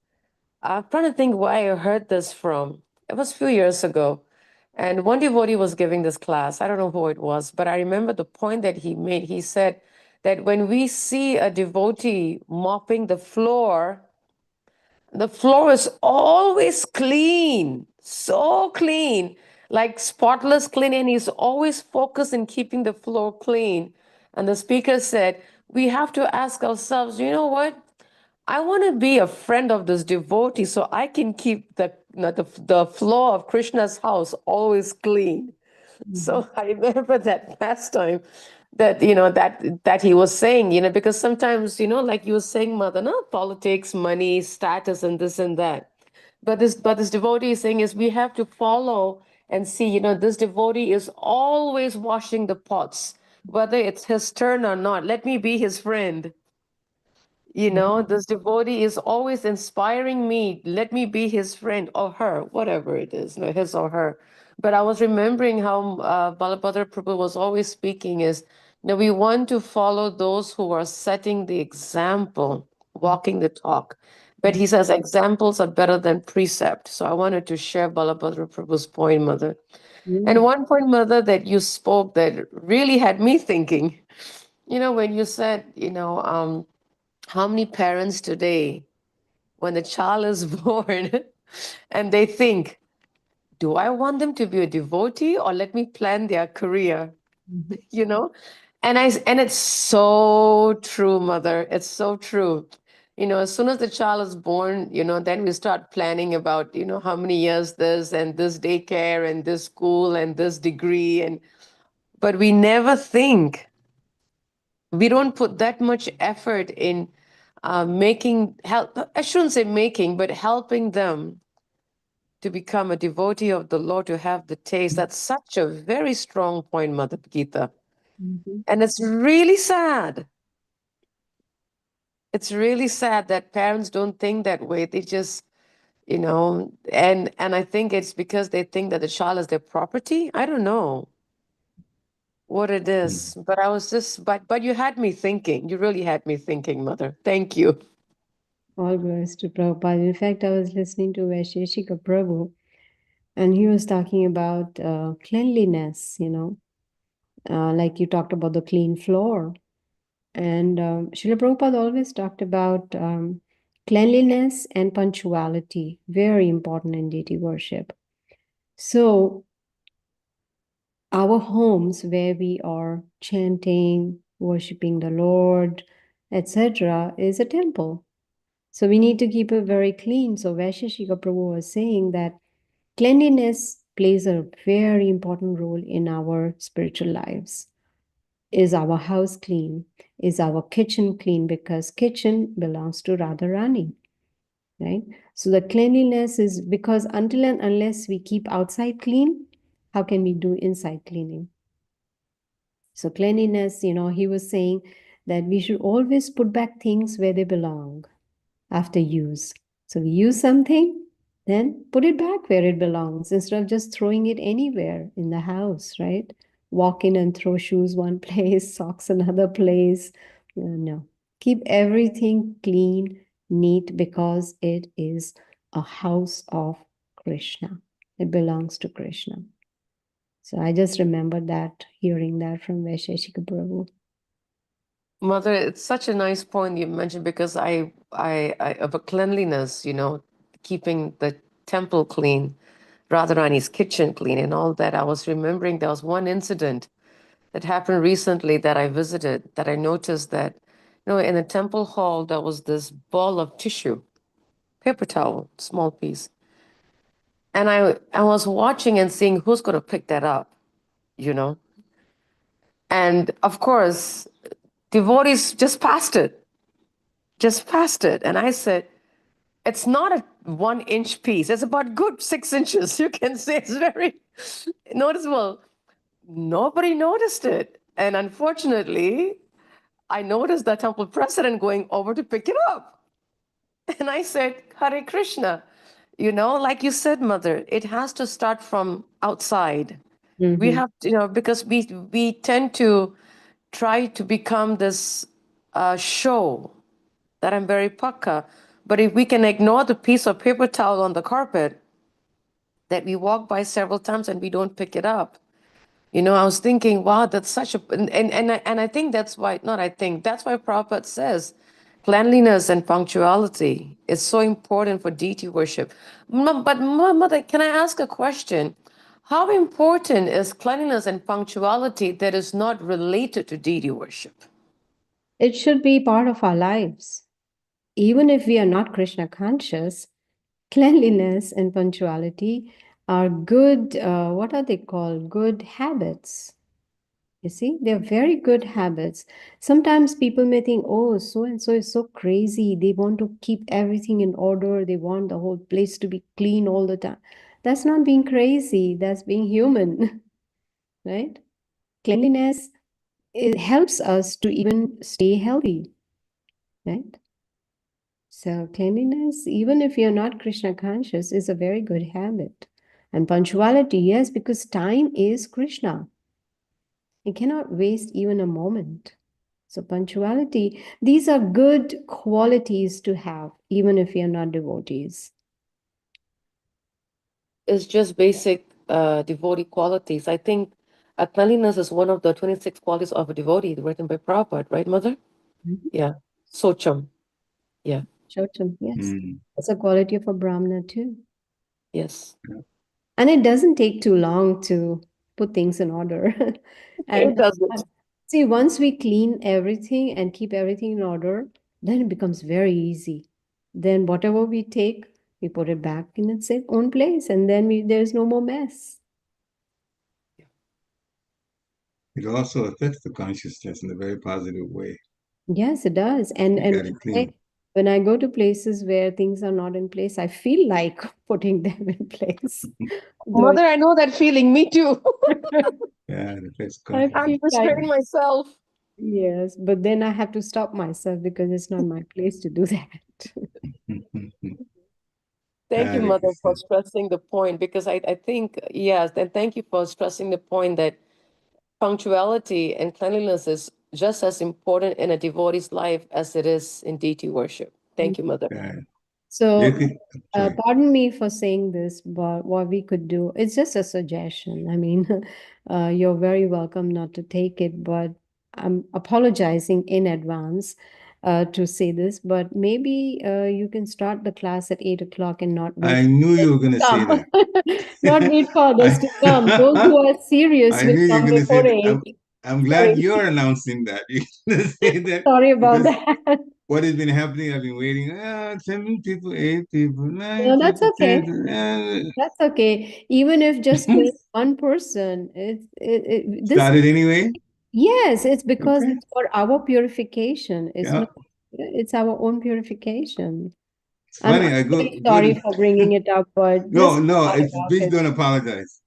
I'm trying to think where I heard this from. It was a few years ago. And one devotee was giving this class. I don't know who it was, but I remember the point that he made. He said that when we see a devotee mopping the floor is always clean, so clean, like spotless clean, and he's always focused in keeping the floor clean. And the speaker said, we have to ask ourselves, you know what? I want to be a friend of this devotee so I can keep the floor of Krishna's house always clean. So I remember that last time that, you know, that he was saying, you know, because sometimes, you know, like you were saying, Mother, no, politics, money, status, and this and that. But this devotee is saying is we have to follow and see, you know, this devotee is always washing the pots, whether it's his turn or not. Let me be his friend. You know, this devotee is always inspiring me. Let me be his friend or her, whatever it is, you know, his or her. But I was remembering how Balabhadra Prabhu was always speaking is, you know, we want to follow those who are setting the example, walking the talk. But he says examples are better than precept. So I wanted to share Balabhadra Prabhu's point, Mother. And one point, Mother, that you spoke that really had me thinking, you know, when you said, you know, how many parents today, when the child is born, and they think, do I want them to be a devotee or let me plan their career? You know? And it's so true, Mother. It's so true. You know, as soon as the child is born, you know, then we start planning about, you know, how many years this and this daycare and this school and this degree. But we never think, we don't put that much effort in I shouldn't say making, but helping them to become a devotee of the Lord, to have the taste. That's such a very strong point, Mother Gita. And it's really sad. It's really sad that parents don't think that way. They just, you know, and I think it's because they think that the child is their property. I don't know what it is, but I was just, but you had me thinking. You really had me thinking, Mother. Thank you. All glories to Prabhupada. In fact, I was listening to Vaisheshika Prabhu, and he was talking about cleanliness, you know, like you talked about the clean floor. And Srila Prabhupada always talked about cleanliness and punctuality, very important in deity worship. So our homes where we are chanting, worshipping the Lord, etc., is a temple. So we need to keep it very clean. So Vaisheshika Prabhu was saying that cleanliness plays a very important role in our spiritual lives. Is our house clean? Is our kitchen clean? Because kitchen belongs to Radharani, right? So the cleanliness is because until and unless we keep outside clean, how can we do inside cleaning? So cleanliness, you know, he was saying that we should always put back things where they belong after use. So we use something, then put it back where it belongs instead of just throwing it anywhere in the house, right? Walk in and throw shoes one place, socks another place. No. Keep everything clean, neat, because it is a house of Krishna. It belongs to Krishna. So I just remember that, hearing that from Vaisheshika Prabhu. Mother, it's such a nice point you mentioned, because I about cleanliness, you know, keeping the temple clean, Radharani's kitchen clean and all that. I was remembering there was one incident that happened recently that I visited, that I noticed that, you know, in the temple hall, there was this ball of tissue, paper towel, small piece. And I was watching and seeing who's going to pick that up, you know. And of course, devotees just passed it. And I said, it's not a 1-inch piece. It's about good 6 inches. You can say it's very noticeable. Nobody noticed it. And unfortunately, I noticed the temple president going over to pick it up. And I said, Hare Krishna. You know, like you said, Mother, it has to start from outside. We have to, you know, because we tend to try to become this show that I'm very pakka. But if we can ignore the piece of paper towel on the carpet that we walk by several times and we don't pick it up, you know, I was thinking, wow, that's such a, and I think that's why, not I think, that's why Prabhupada says cleanliness and punctuality is so important for deity worship. But Mother, can I ask a question? How important is cleanliness and punctuality that is not related to deity worship? It should be part of our lives. Even if we are not Krishna conscious, cleanliness and punctuality are good, what are they called? Good habits. You see, they're very good habits. Sometimes people may think, oh, so and so is so crazy. They want to keep everything in order. They want the whole place to be clean all the time. That's not being crazy. That's being human, right? Cleanliness, it helps us to even stay healthy, right? So cleanliness, even if you're not Krishna conscious, is a very good habit. And punctuality, yes, because time is Krishna. You cannot waste even a moment. So punctuality, these are good qualities to have, even if you're not devotees. It's just basic devotee qualities. I think cleanliness is one of the 26 qualities of a devotee written by Prabhupada, right, Mother? Yeah. Socham. Yeah. Socham, yes. It's a quality of a Brahmana too. Yes. And it doesn't take too long to put things in order. It doesn't. See, once we clean everything and keep everything in order, then it becomes very easy. Then whatever we take, we put it back in its own place, and then there's no more mess. It also affects the consciousness in a very positive way. Yes, it does. And when I go to places where things are not in place, I feel like putting them in place. Mother, I know that feeling. Me too. Yeah, it affects I'm restraining myself. Yes, but then I have to stop myself because it's not my place to do that. Thank you, Mother, for stressing the point, because I think, yes, and thank you for stressing the point that punctuality and cleanliness is just as important in a devotee's life as it is in deity worship. Thank you, Mother. So, pardon me for saying this, but what we could do, it's just a suggestion. I mean, you're very welcome not to take it, but I'm apologizing in advance to say this, but maybe you can start the class at 8 o'clock and not wait. I knew you were going to say that. Not wait for others to come. Those who are serious I knew you will were come going to say before that. 8. I'm glad you're announcing that. You're going to say that. Sorry about that. What has been happening, I've been waiting. 7 people, 8 people, 9 No, that's people, okay. 10. That's okay. Even if just one person, this Started anyway? Yes, it's because it's for our purification. It's not, it's our own purification. It's funny, I go sorry for bringing it up, but no, please don't apologize.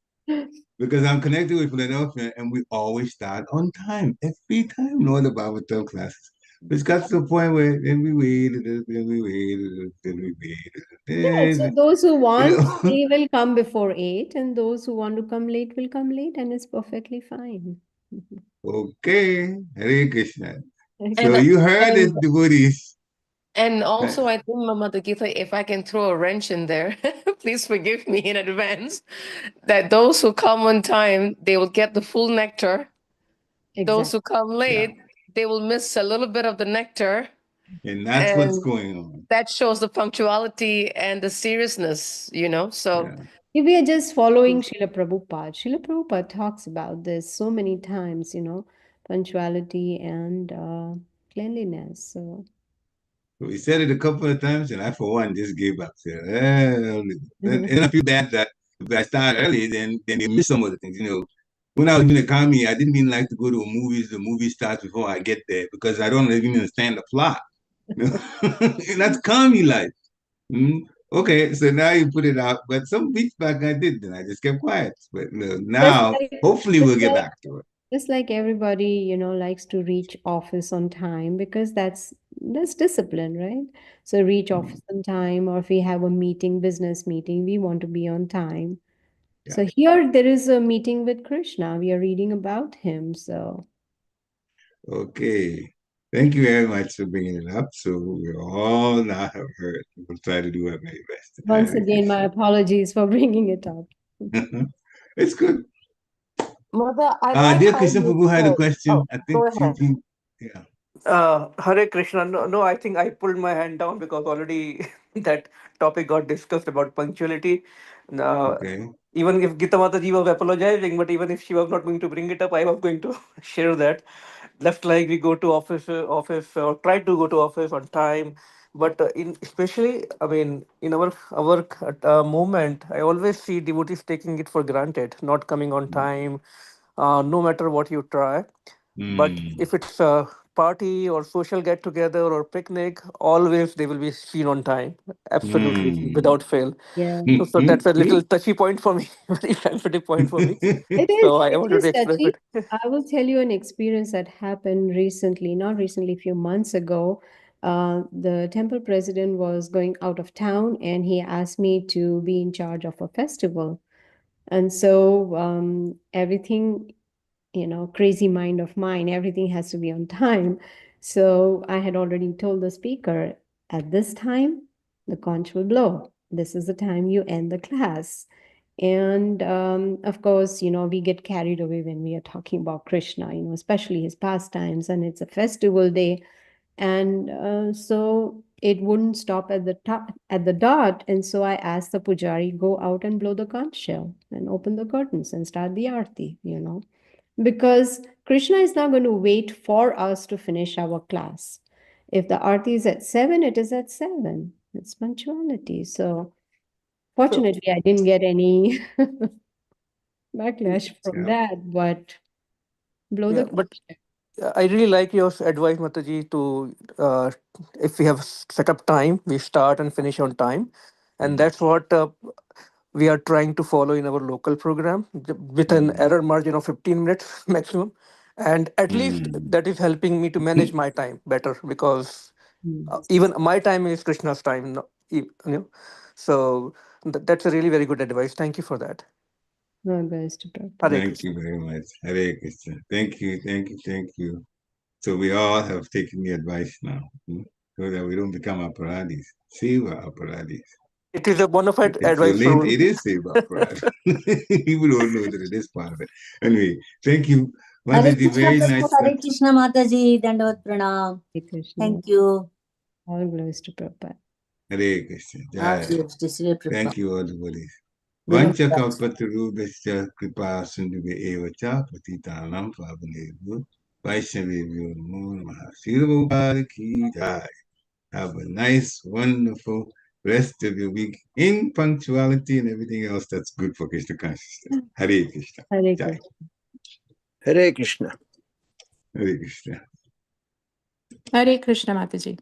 Because I'm connected with Philadelphia and we always start on time. Every time, no the bhagavatam classes. It's got to the point where then we waited, then we waited, then we waited. Yeah, so those who want, they will come before 8, and those who want to come late will come late, and it's perfectly fine. Okay, Hare Krishna. So you heard it, devotees. And also, I think, Mata Gita, if I can throw a wrench in there, please forgive me in advance, that those who come on time, they will get the full nectar. Those who come late, they will miss a little bit of the nectar. And that's what's going on. That shows the punctuality and the seriousness, you know. So if we are just following Srila Prabhupada talks about this so many times, you know, punctuality and cleanliness. So he said it a couple of times, and I, for one, just gave up. Said, and I feel bad that if I start early, then they miss some of the things. You know, when I was in the economy, I didn't even like to go to a movies. The movie starts before I get there because I don't even understand the plot. You know? And that's commie life. Okay, so now you put it out. But some weeks back I did, and I just kept quiet. But now, hopefully, we'll get back to it. Just like everybody, you know, likes to reach office on time because that's discipline, right? So reach office on time, or if we have a meeting, business meeting, we want to be on time. So here there is a meeting with Krishna. We are reading about him. So okay. Thank you very much for bringing it up. So we all now have heard. We'll try to do our very best. Once again, my apologies for bringing it up. It's good. Mother, I dear Krishna Prabhu had a question. I think go ahead. Hare Krishna. No, I think I pulled my hand down because already that topic got discussed about punctuality. Even if Gita Mataji was apologizing, but even if she was not going to bring it up, I was going to share that. Left like we go to office or try to go to office on time. But especially, I mean, in our movement, I always see devotees taking it for granted, not coming on time, no matter what you try. But if it's a party or social get together or picnic, always they will be seen on time, absolutely without fail. So that's a little touchy point for me, very sensitive point for me. So I wanted to express it. I will tell you an experience that happened recently, not recently, a few months ago. The temple president was going out of town and he asked me to be in charge of a festival. And so everything, you know, crazy mind of mine, everything has to be on time. So I had already told the speaker, at this time, the conch will blow. This is the time you end the class. And of course, you know, we get carried away when we are talking about Krishna, you know, especially his pastimes, and it's a festival day. And so it wouldn't stop at the dot. And so I asked the pujari, go out and blow the conch shell and open the curtains and start the arti, you know, because Krishna is not going to wait for us to finish our class. If the arti is at 7, it is at 7. It's punctuality. So fortunately, I didn't get any backlash from that, but blow the But I really like your advice, Mataji, to if we have set up time, we start and finish on time. And that's what we are trying to follow in our local program with an error margin of 15 minutes maximum. And at least that is helping me to manage my time better because even my time is Krishna's time. You know? So that's a really very good advice. Thank you for that. Thank you very much. Hare Krishna. Thank you, thank you, thank you. So we all have taken the advice now, so that we don't become aparadis. Seva aparadis. It is a bona fide advice. It is seva aparadis. People don't know that it is part of it. Anyway, thank you. Mataji, very nice. Hare Krishna Mataji, Dandavat Pranam. Thank you. All glories to Prabhupada. Hare Krishna. Thank you, all the buddies. Vancha kalpatarubhasya kripa sindhuve evacha patitanam pavanebhyo vaishnavebhyo namo namaha. Srila Prabhupada ki jai. Have a nice, wonderful rest of your week in punctuality and everything else that's good for Krishna consciousness. Hare Krishna. Hare Krishna. Hare Krishna. Hare Krishna. Hare Krishna, Mataji.